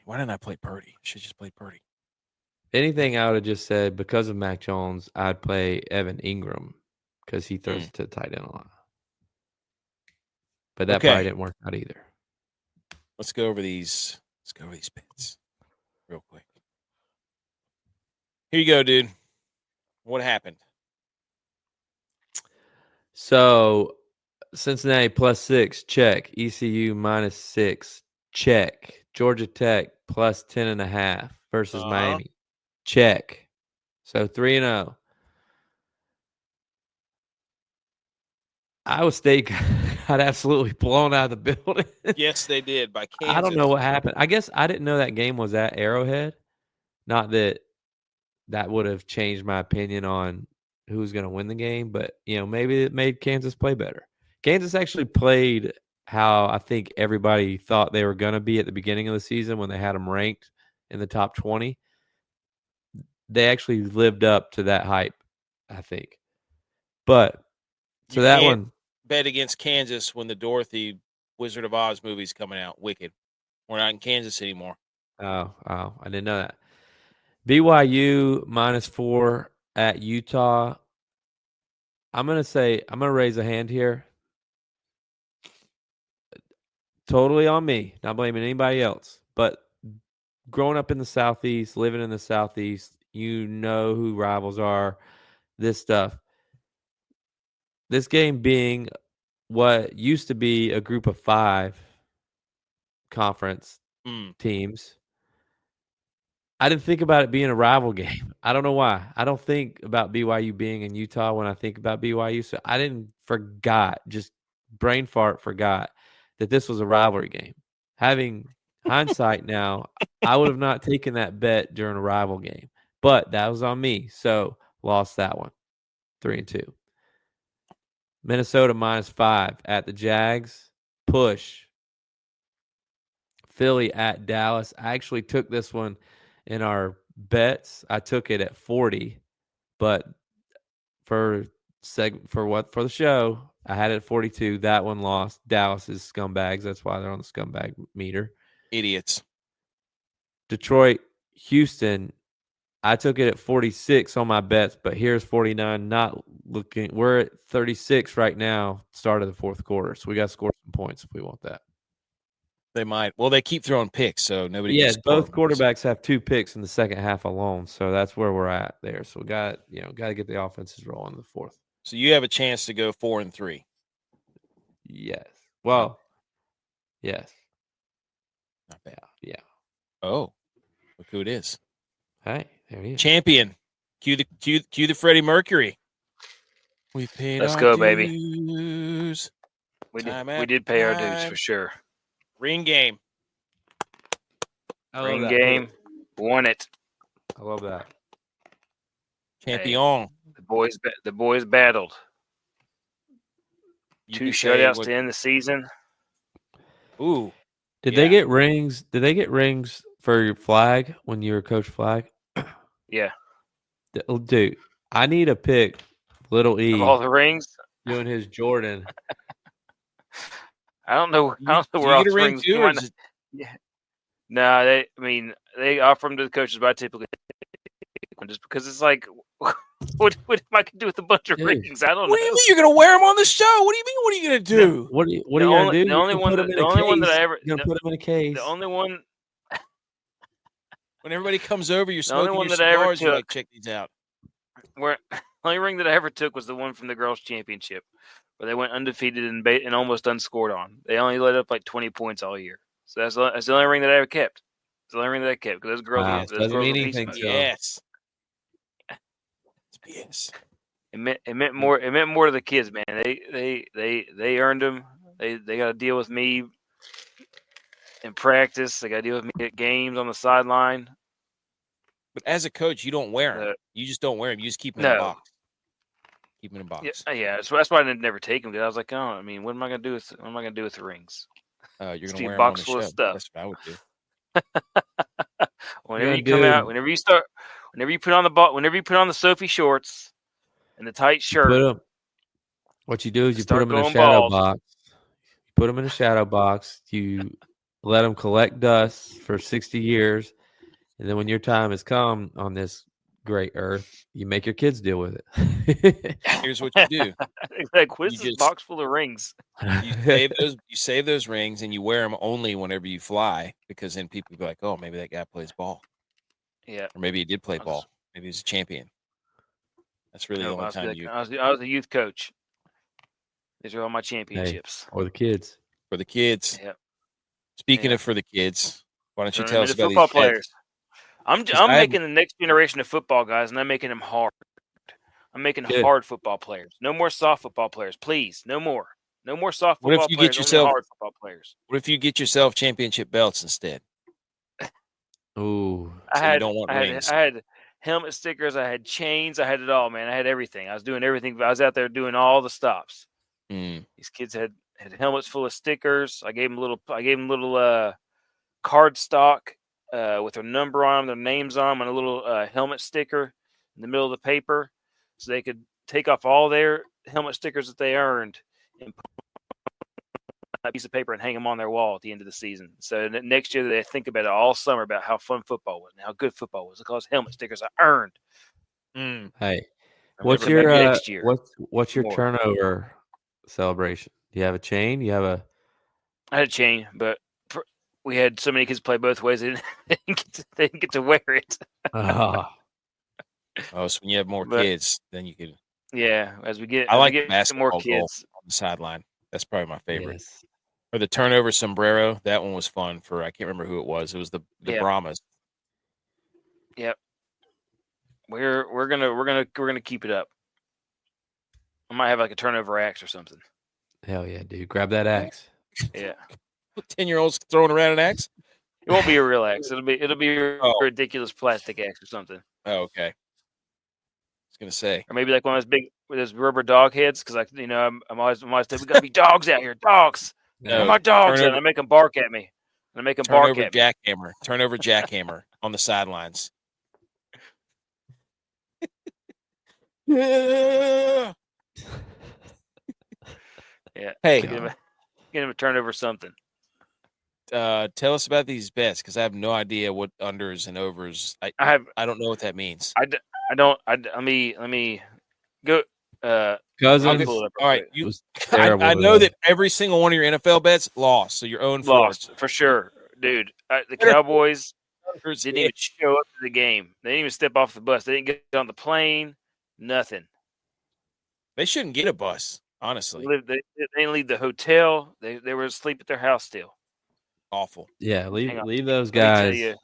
Why didn't I play Purdy? I should just play Purdy. Anything I would have just said because of Mac Jones, I'd play Evan Ingram because he throws it to the tight end a lot. But that probably didn't work out either. Let's go over these. Bets real quick. Here you go, dude. What happened? So Cincinnati +6, check. ECU -6, check. Georgia Tech +10.5 versus Miami, check. So 3-0. Iowa State got absolutely blown out of the building. Yes, they did by Kansas. I don't know what happened. I guess I didn't know that game was at Arrowhead. Not that would have changed my opinion on who's going to win the game, but maybe it made Kansas play better. Kansas actually played how I think everybody thought they were going to be at the beginning of the season when they had them ranked in the top 20. They actually lived up to that hype, I think. But so that one, bet against Kansas when the Dorothy Wizard of Oz movie's coming out. Wicked. We're not in Kansas anymore. Oh, I didn't know that. BYU -4 at Utah. I'm going to raise a hand here. Totally on me. Not blaming anybody else. But growing up in the Southeast, living in the Southeast, you know who rivals are, this stuff. This game being what used to be a group of 5 conference teams, I didn't think about it being a rival game. I don't know why. I don't think about BYU being in Utah when I think about BYU. So I forgot that this was a rivalry game. Having hindsight now, I would have not taken that bet during a rival game. But that was on me. So lost that one. 3-2. Minnesota -5 at the Jags. Push. Philly at Dallas. I actually took this one in our bets. I took it at 40, but for the show, I had it at 42. That one lost. Dallas is scumbags. That's why they're on the scumbag meter. Idiots. Detroit, Houston. I took it at 46 on my bets, but here's 49. Not looking. We're at 36 right now, start of the fourth quarter. So we got to score some points if we want that. They might. Well, they keep throwing picks, so nobody. Yeah, both quarterbacks have 2 picks in the second half alone, so that's where we're at there. So we got to get the offenses rolling in the fourth. So you have a chance to go 4-3. Yes. Well, yes. Not bad. Yeah. Oh, look who it is. Hey, there he is. Champion. Cue the Freddie Mercury. We paid. Let's our go, dues. baby. We did pay our dues for sure. Ring game. Ring game. Won it. I love that. Champion. Hey, the boys battled. 2 shutouts to end the season. Ooh. Did they get rings? Did they get rings for your flag when you were Coach Flag? Yeah. Dude, I need to pick Little E Of all the rings, doing his Jordan. I don't know. I don't know Do where you all get a the ring rings. too, or is it, Yeah. No, they offer them to the coaches, but I typically take one just because it's like, what am I gonna do with a bunch of Dude. rings? I don't what do you know. mean you're gonna wear them on the show? What do you mean? What are you gonna do? What are you gonna do? The only one that You're gonna put them in a case. the only one When everybody comes over, you're The only smoking one your that I ever cigars. You're took- like, check these out. where the only ring that I ever took was the one from the girls' championship, where they went undefeated and almost unscored on. They only let up like 20 points all year. So that's the only ring that I ever kept. It's the only ring that I kept because those girls. Wow, those doesn't girls mean were anything beast to mode. them. Yes. Yes. It meant more. It meant more to the kids, man. They earned them. They got to deal with me in practice. They got to deal with me at games on the sideline. But as a coach, you don't wear them. Uh, You just don't wear them. You just keep them in a no. box. Keep them in a box. Yeah. So that's why I didn't never take them. Because I was like, oh, I mean, what am I gonna do with the rings? You're Just gonna be a wear them on box the full of show. stuff. That's what I would do. Whenever Yeah, you come dude. out, whenever you put on the Sophie shorts and the tight shirt, What you do is you put Start them in a going shadow bald. box. You put them in a shadow box. You let them collect dust for 60 years. And then when your time has come on this great earth, you make your kids deal with it. Here's what you do. like, what is You this just- box full of rings? You save those rings, and you wear them only whenever you fly, because then people be like, "Oh, maybe that guy plays ball, Yeah. or maybe he did play I'll ball. just- Maybe he's a champion." That's really the No, I only was, time like, you I was a youth coach. These are all my championships. Or the kids. for the kids. Yeah. Speaking Yeah. of for the kids, why don't you Turn tell them us into about football these bets? players. I'm I have- making the next generation of football guys, and I'm making them hard. I'm making Good. hard football players. No more soft football players, please. No more. No more soft What if football you players. get Only yourself- hard football players. What if you get yourself championship belts instead? Ooh. So you don't want rings. I had helmet stickers. I had chains. I had it all, man. I had everything. I was doing everything. I was out there doing all the stops. Mm. These kids had helmets full of stickers. I gave them little card stock with their number on them, their names on them, and a little helmet sticker in the middle of the paper, so they could take off all their helmet stickers that they earned and put on that piece of paper and hang them on their wall at the end of the season. So next year they think about it all summer about how fun football was and how good football was because helmet stickers I earned. Mm. Hey, I'm what's never your gonna get next year? what's your More. turnover celebration? Do you have a chain? You have a I had a chain, but we had so many kids play both ways. They didn't get to wear it. oh, Oh, so when you have more But- kids, then you could. Yeah, as we get I like we the get some more basketball goal kids. on the sideline. That's probably my favorite. yes. Or the turnover sombrero. That one was fun for. I can't remember who it was. It was the Yeah. Brahmas. Yep. We're gonna keep it up. I might have like a turnover axe or something. Hell yeah, dude. Grab that axe. Yeah. 10-year-olds throwing around an axe. It won't be a real axe. It'll be a Oh. ridiculous plastic axe or something. Oh, okay. I was gonna say. Or maybe like one of those big with those rubber dog heads, because I'm always telling we gotta be dogs out here. Dogs. No, Where my dogs turn at? over- I make them bark at me. I make them Turn bark over at me. jackhammer. Turn over jackhammer on the sidelines. Yeah. Yeah. Hey, Get him a turnover something. tell us about these bets because I have no idea what unders and overs. I don't know what that means. Let me go. Cousins. I'll pull it up real All right, quick. It was I terrible. know that every single one of your NFL bets lost, so you're 0-4. Lost for sure, dude. The Cowboys Unders didn't hit. even show up to the game. They didn't even step off the bus. They didn't get on the plane. Nothing. They shouldn't get a bus, honestly. They didn't leave the hotel. They were asleep at their house still. Awful. Yeah, Hang leave on. those Let me tell guys. you.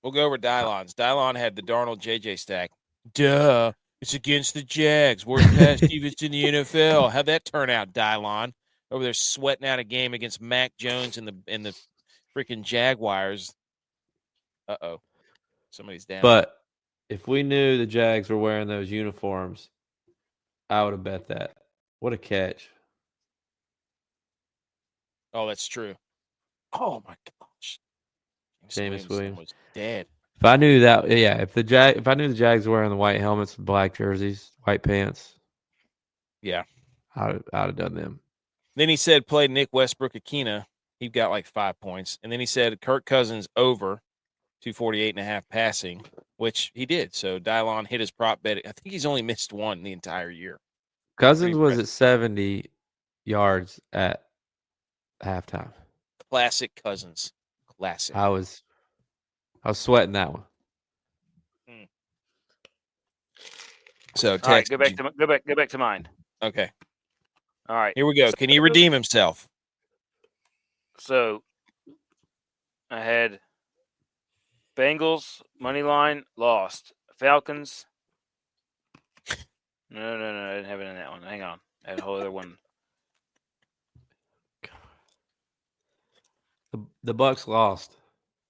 We'll go over DYLON's. DYLON had the Darnold JJ stack. Duh. It's against the Jags. Worst pass defense in the NFL. How'd that turn out, DYLON? Over there sweating out a game against Mac Jones and the freaking Jaguars. Uh-oh. Somebody's down. But if we knew the Jags were wearing those uniforms, I would have bet that. What a catch. Oh, that's true. Oh, my gosh. Jameis Williams was dead. If I knew that, if I knew the Jags were wearing the white helmets, black jerseys, white pants, yeah, I'd have done them. Then he said play Nick Westbrook-Akina. He got like 5 points. And then he said Kirk Cousins over 248.5 passing, which he did. So DYLON hit his prop bet. I think he's only missed one the entire year. Cousins was at 70 yards at halftime. Classic Cousins. Classic. I was sweating that one. So all right, go back to mine. Okay. All right. Here we go. Can he redeem himself? So I had Bengals money line lost. Falcons. No, I didn't have it in that one. Hang on, I had a whole other one. The Bucks lost.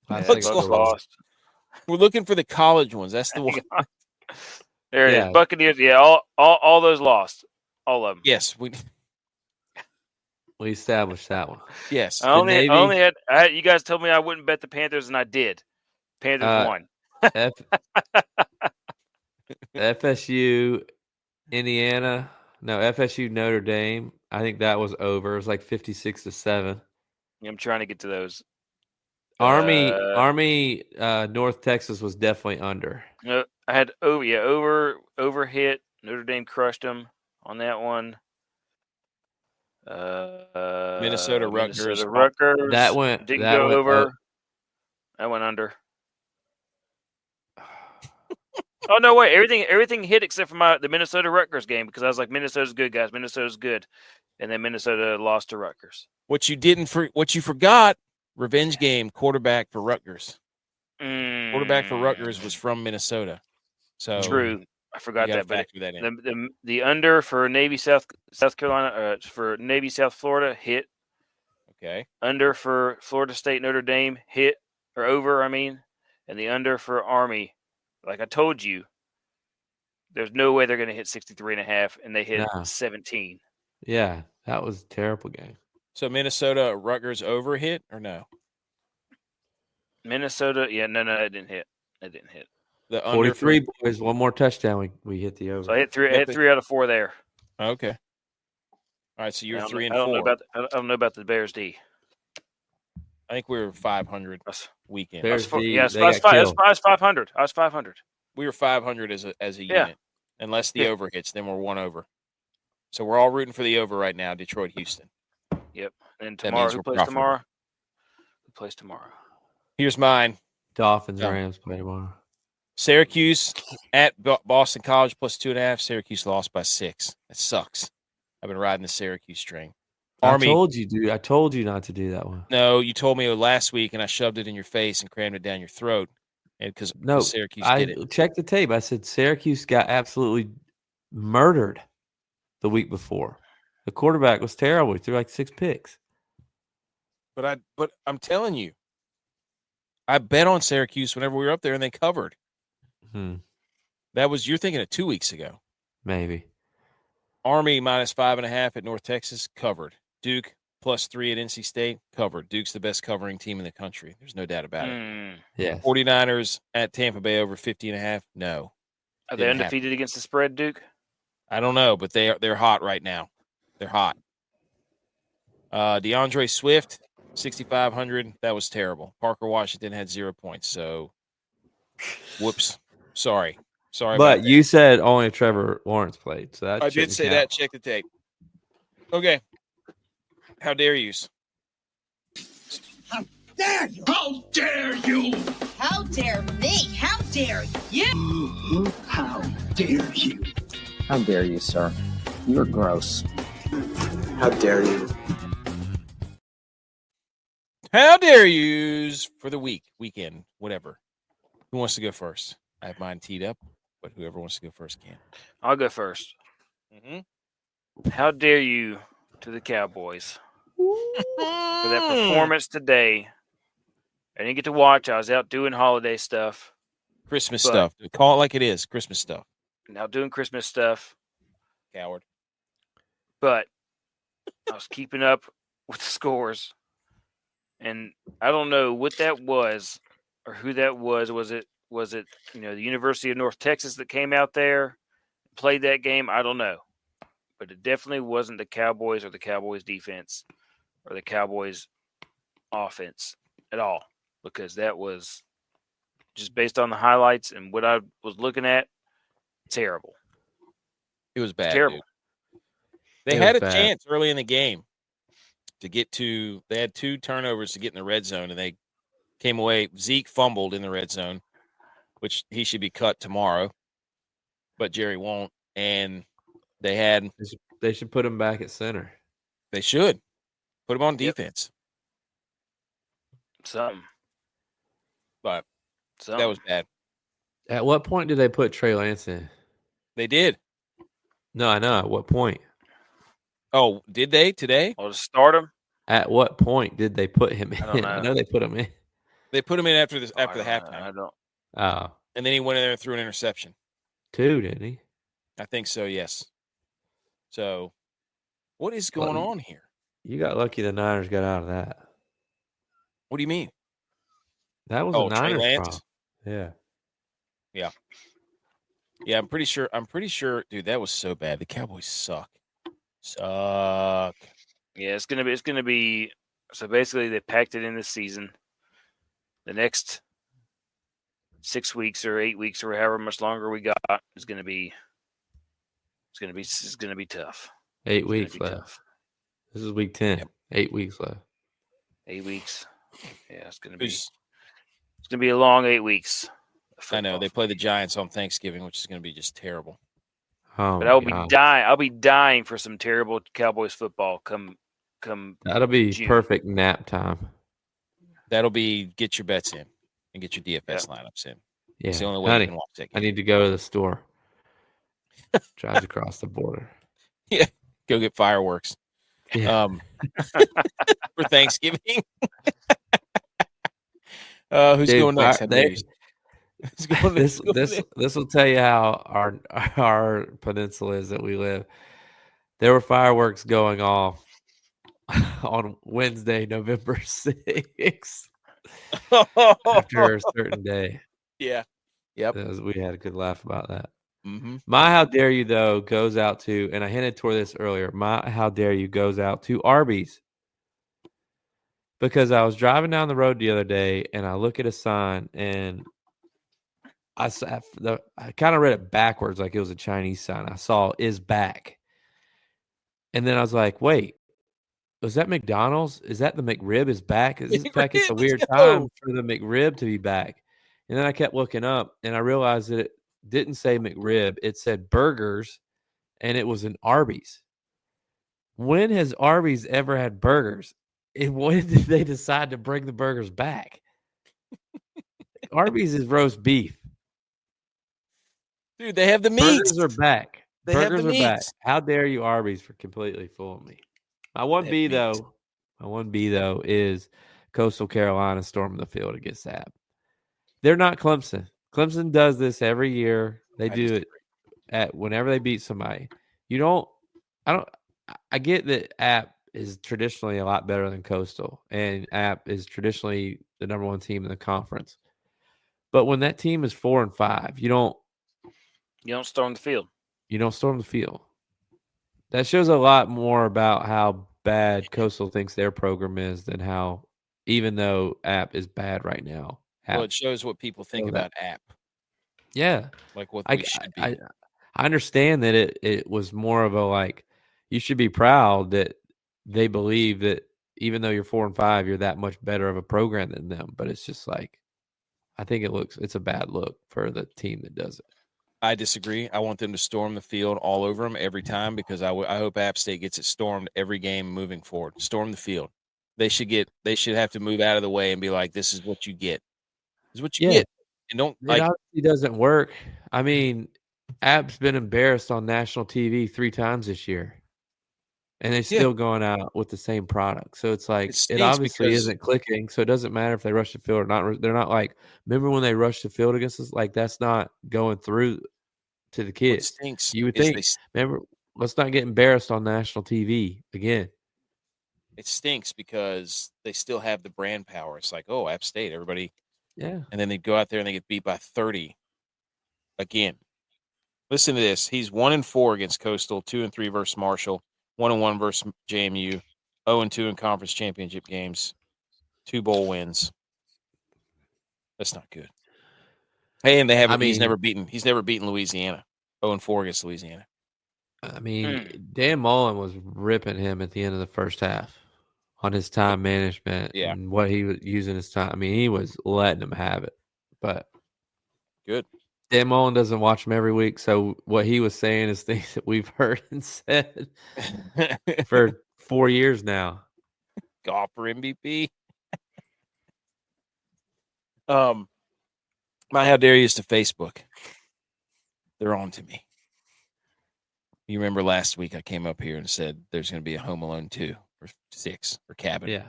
Bucks lost. We're looking for the college ones. That's the one. There it is. Buccaneers. Yeah, all those lost. All of them. Yes, we established that one. Yes. I only had you guys told me I wouldn't bet the Panthers, and I did. Panthers won. FSU, Indiana. No, FSU, Notre Dame. I think that was over. It was like 56-7. I'm trying to get to those. Army, North Texas was definitely under. I had over hit. Notre Dame crushed them on that one. Minnesota Rutgers. That went didn't go over. That went under. Oh no! Wait, everything hit except for the Minnesota Rutgers game because I was like, Minnesota's good, guys. Minnesota's good, and then Minnesota lost to Rutgers. What you forgot? Revenge game quarterback for Rutgers. Quarterback for Rutgers was from Minnesota. So true. I forgot that. But that in. The under for Navy South Carolina for Navy South Florida hit. Okay. Under for Florida State Notre Dame hit or over. I mean, and the under for Army. Like I told you, there's no way they're going to hit 63.5, and they hit 17. Yeah, that was a terrible game. So Minnesota Rutgers over hit or no? Minnesota, no, it didn't hit. It didn't hit. The 43 boys, one more touchdown. We hit the over. So I hit three out of 4 there. Okay. All right, so you're 3 and 4. I don't know about the Bears D. I think we were 500 weekend. Bears D, I was 500. I was 500. We were 500 as a unit, unless the over hits. Then we're 1 over. So we're all rooting for the over right now. Detroit, Houston. Yep. And tomorrow, who plays tomorrow? Who plays tomorrow? Here's mine. Dolphins, Rams play tomorrow. Syracuse at Boston College plus 2.5. Syracuse lost by 6. That sucks. I've been riding the Syracuse string. Army, I told you, dude. I told you not to do that one. No, you told me last week, and I shoved it in your face and crammed it down your throat. And because Syracuse did it. I checked the tape. I said Syracuse got absolutely murdered the week before. The quarterback was terrible. He threw like 6 picks. But I'm telling you, I bet on Syracuse whenever we were up there, and they covered. That was you're thinking of 2 weeks ago, maybe. Army minus 5.5 at North Texas covered. Duke plus 3 at NC State covered. Duke's the best covering team in the country. There's no doubt about it. Yeah. 49ers at Tampa Bay over 50.5. No. Are they undefeated against the spread, Duke? I don't know, but they're hot right now. They're hot. DeAndre Swift 6,500. That was terrible. Parker Washington had 0 points. So, whoops. Sorry. But you said only Trevor Lawrence played, so that I did say that. Check the tape. Okay. How dare you? How dare you? How dare you? How dare me? How dare you? How dare you? How dare you, sir? You're gross. How dare you? How dare you for the weekend, whatever. Who wants to go first? I have mine teed up, but whoever wants to go first can. I'll go first. How dare you to the Cowboys for that performance today? I didn't get to watch. I was out doing holiday stuff. Christmas stuff. Call it like it is. Christmas stuff. Now doing Christmas stuff. Coward. But I was keeping up with the scores. And I don't know what that was or who that was. Was it the University of North Texas that came out there, played that game? I don't know. But it definitely wasn't the Cowboys or the Cowboys defense or the Cowboys offense at all, because that was just based on the highlights and what I was looking at, terrible. It was bad. Terrible. Dude. They had a chance early in the game to get to. They had 2 turnovers to get in the red zone, and they came away. Zeke fumbled in the red zone, which he should be cut tomorrow, but Jerry won't. And they should put him back at center. They should put him on defense. Something. But that was bad. At what point did they put Trey Lance in? They did. No, I know. At what point? Oh, did they today? Or to start him? At what point did they put him in? I don't know. I know they put him in. They put him in after the halftime. I don't. Oh. And then he went in there and threw an interception. 2, didn't he? I think so, yes. So, what is going on here? You got lucky the Niners got out of that. What do you mean? That was a Niners problem. Yeah. Yeah, I'm pretty sure, dude, that was so bad. The Cowboys suck. Yeah, it's gonna be. So basically, they packed it in this season. The next 6 weeks or 8 weeks or however much longer we got is gonna be. It's gonna be tough. 8 weeks left. Tough. This is week 10. Yep. 8 weeks left. 8 weeks. Yeah, it's gonna be a long 8 weeks. I know they play the Giants on Thanksgiving, which is going to be just terrible. Oh, but I'll be dying for some terrible Cowboys football. Come. That'll be June. Perfect nap time. That'll be get your bets in and get your DFS lineups in. Yeah, it's the only way honey, you can watch that game. I need to go to the store. Drives across the border. Yeah, go get fireworks. Yeah. For Thanksgiving. Who's going next? This will tell you how our peninsula is that we live. There were fireworks going off on Wednesday, November 6th, after a certain day. Yeah. Yep. We had a good laugh about that. Mm-hmm. My how dare you though goes out to, and I hinted toward this earlier. My how dare you goes out to Arby's. Because I was driving down the road the other day and I look at a sign and I kind of read it backwards like it was a Chinese sign. I saw is back. And then I was like, wait, was that McDonald's? Is that the McRib is back? Is this back? It's a weird time for the McRib to be back. And then I kept looking up and I realized that it didn't say McRib. It said burgers and it was an Arby's. When has Arby's ever had burgers? And when did they decide to bring the burgers back? Arby's is roast beef. Dude, they have the meat. Burgers are back. Burgers are back. How dare you, Arby's, for completely fooling me? My one B though is Coastal Carolina storming the field against App. They're not Clemson. Clemson does this every year. They do it at whenever they beat somebody. I get that App is traditionally a lot better than Coastal, and App is traditionally the number 1 team in the conference. But when that team is 4-5, you don't storm the field. You don't storm the field. That shows a lot more about how bad Coastal thinks their program is than how, even though App is bad right now. Well, it shows what people think about App. Yeah. Like what we should be. I understand that it was more of a like, you should be proud that they believe that even though you're 4-5, you're that much better of a program than them. But it's just like, I think it's a bad look for the team that does it. I disagree. I want them to storm the field all over them every time because I hope App State gets it stormed every game moving forward. Storm the field. They should have to move out of the way and be like, this is what you get. This is what you get. And don't it obviously doesn't work. I mean, App's been embarrassed on national TV 3 times this year. And they're still going out with the same product. So it's like, it obviously isn't clicking. So it doesn't matter if they rush the field or not. They're not like, remember when they rushed the field against us? Like, that's not going through to the kids. You would think, remember, let's not get embarrassed on national TV again. It stinks because they still have the brand power. It's like, oh, App State, everybody Yeah. And then they'd go out there and they get beat by 30 again. Listen to this. He's 1-4 against Coastal, 2-3 versus Marshall, 1-1 versus JMU, 0-2 in conference championship games, 2 bowl wins. That's not good. Hey, and they haven't. He's never beaten Louisiana. 0-4 against Louisiana. I mean, Dan Mullen was ripping him at the end of the first half on his time management and what he was using his time. I mean, he was letting him have it. But good. Dan Mullen doesn't watch him every week, so what he was saying is things that we've heard and said for 4 years now. Golf for MVP. My how dare you is to Facebook. They're on to me. You remember last week I came up here and said there's going to be a Home Alone 2 or 6 or Cabin. Yeah.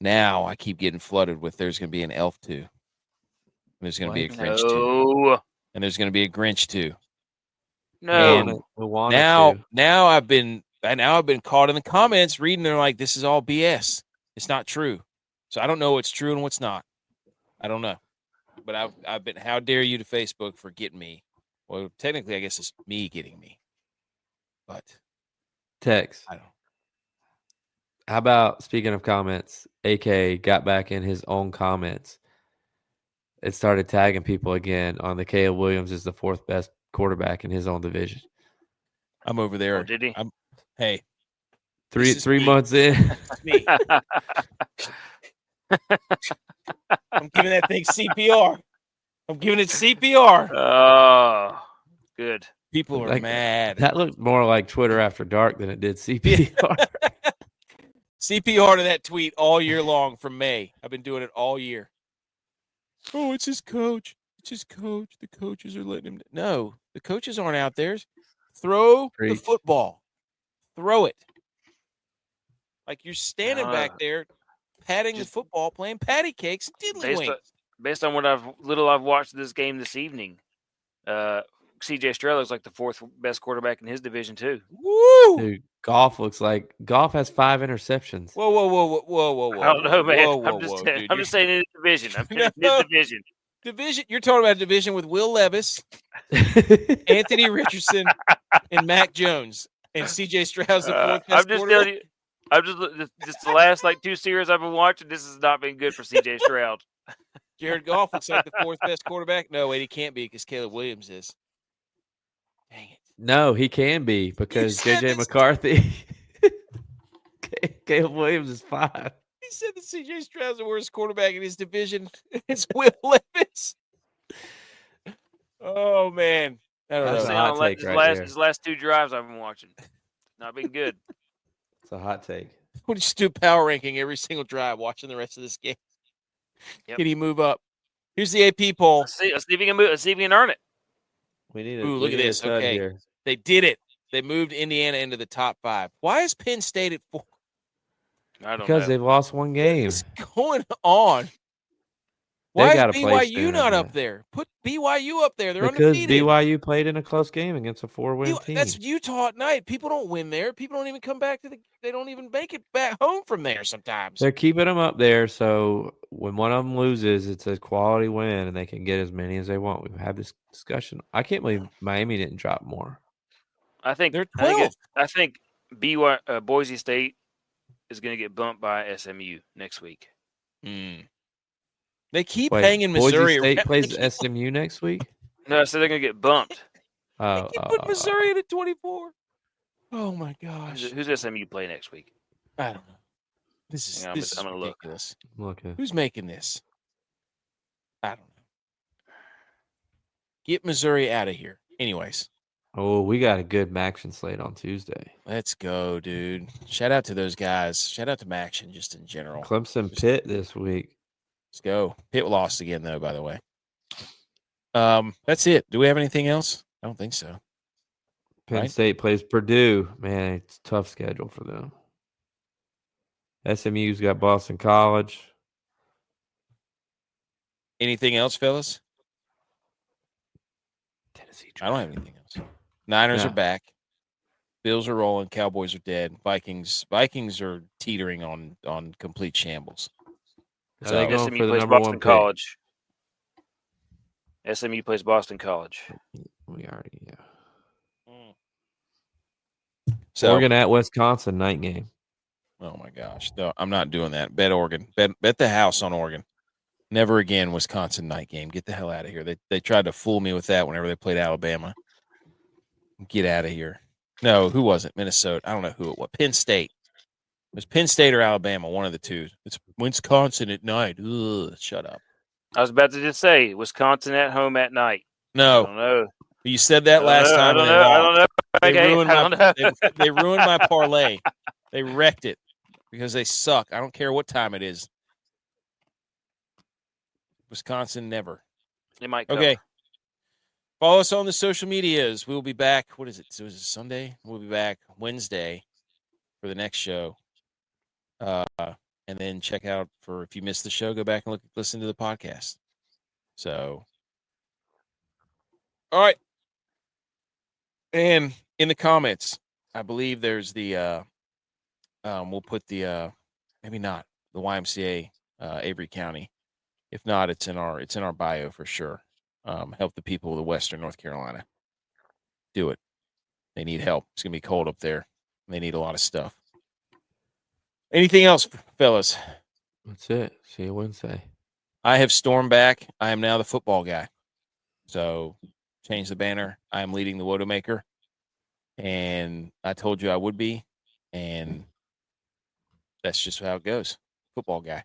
Now I keep getting flooded with there's going to be an Elf 2. And there's going to be a Grinch 2. And there's going to be a Grinch 2. No. And now I've been caught in the comments reading. They're like, this is all BS. It's not true. So I don't know what's true and what's not. I don't know. But I've been, how dare you to Facebook for getting me? Well, technically, I guess it's me getting me. But Tex. I don't. How about, speaking of comments, AK got back in his own comments. It started tagging people again on the Caleb Williams is the 4th best quarterback in his own division. I'm over there. Oh, did he? Hey. 3 months in. Me. I'm giving that thing CPR. I'm giving it CPR. Oh, good. People are mad. That looked more like Twitter after dark than it did CPR. CPR to that tweet all year long from May. I've been doing it all year. Oh, it's his coach. It's his coach. The coaches are letting him. No, the coaches aren't out there. Throw the football. Throw it. Like you're standing back there, patting the football, playing patty cakes, diddly wings. Based on what I've watched this game this evening, CJ Stroud looks like the 4th best quarterback in his division too. Woo! Dude, Goff has 5 interceptions. Whoa! I don't know, man. I'm just saying in his division. I'm in his division. Division. You're talking about a division with Will Levis, Anthony Richardson, and Mac Jones, and CJ Stroud's the 4th best quarterback. I'm just the last 2 series I've been watching. This has not been good for CJ Stroud. Jared Goff looks like the 4th best quarterback. No, wait, he can't be because Caleb Williams is. Dang it. No, he can be because JJ McCarthy. Caleb Williams is 5. He said that CJ Stroud's the worst quarterback in his division. It's Will Levis. Oh man, I don't know. His last 2 drives I've been watching, not been good. It's a hot take. What do you do power ranking every single drive, watching the rest of this game? Yep. Can he move up? Here's the AP poll. Let's see if he can move. Let's see if he can earn it. We need. Look at this. Okay, here. They did it. They moved Indiana into the top 5. Why is Penn State at 4? I don't know. Because they've lost 1 game. What's going on? Why is BYU not up there? Put BYU up there. They're undefeated. Because BYU played in a close game against a 4-win team. That's Utah at night. People don't win there. People don't even come back they don't even make it back home from there sometimes. They're keeping them up there, so when one of them loses, it's a quality win, and they can get as many as they want. We've had this discussion. I can't believe Miami didn't drop more. I think they're 12. I think Boise State is going to get bumped by SMU next week. They keep hanging Missouri. Boise State plays SMU next week? No, so they're going to get bumped. They keep putting Missouri at 24. Oh, my gosh. Who's SMU play next week? I don't know. This is ridiculous. Okay. Who's making this? I don't know. Get Missouri out of here. Anyways. Oh, we got a good Maction slate on Tuesday. Let's go, dude. Shout out to those guys. Shout out to Maction just in general. Clemson Pitt this week. Let's go. Pitt lost again, though, by the way. That's it. Do we have anything else? I don't think so. Penn State plays Purdue. Man, it's a tough schedule for them. SMU's got Boston College. Anything else, fellas? Tennessee. I don't have anything else. Niners are back. Bills are rolling. Cowboys are dead. Vikings are teetering on complete shambles. Are they going SMU for the plays number Boston 1 pick? College. SMU plays Boston College. We already, yeah. So, Oregon at Wisconsin, night game. oh my gosh, no, I'm not doing that. Bet Oregon. Bet the house on Oregon. Never again Wisconsin night game. Get the hell out of here. They tried to fool me with that whenever they played Alabama. Get out of here. No, who was it? Minnesota. I don't know who it was. Penn State. It was Penn State or Alabama, one of the two. It's Wisconsin at night. Ugh, shut up. I was about to just say Wisconsin at home at night. I No, don't know. you said that last time. I don't know. They Okay, ruined I don't know. they ruined my parlay. They wrecked it because they suck. I don't care what time it is. Wisconsin never. They might cover. Okay. Follow us on the social medias. We'll be back. What is it? So is it Sunday? We'll be back Wednesday for the next show. And then check out for if you missed the show, go back and listen to the podcast. So, all right. And in the comments, I believe there's the we'll put the maybe not the YMCA Avery County. If not, it's in our bio for sure. Help the people of Western North Carolina. Do it. They need help. It's gonna be cold up there. They need a lot of stuff. Anything else, fellas? That's it. See you Wednesday. I have stormed back. I am now the football guy. So change the banner. I am leading the Wodomaker. And I told you I would be. And that's just how it goes. Football guy.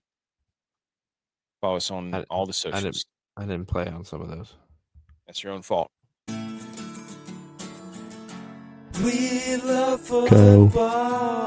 Follow us on all the socials. I didn't play on some of those. That's your own fault. We love football.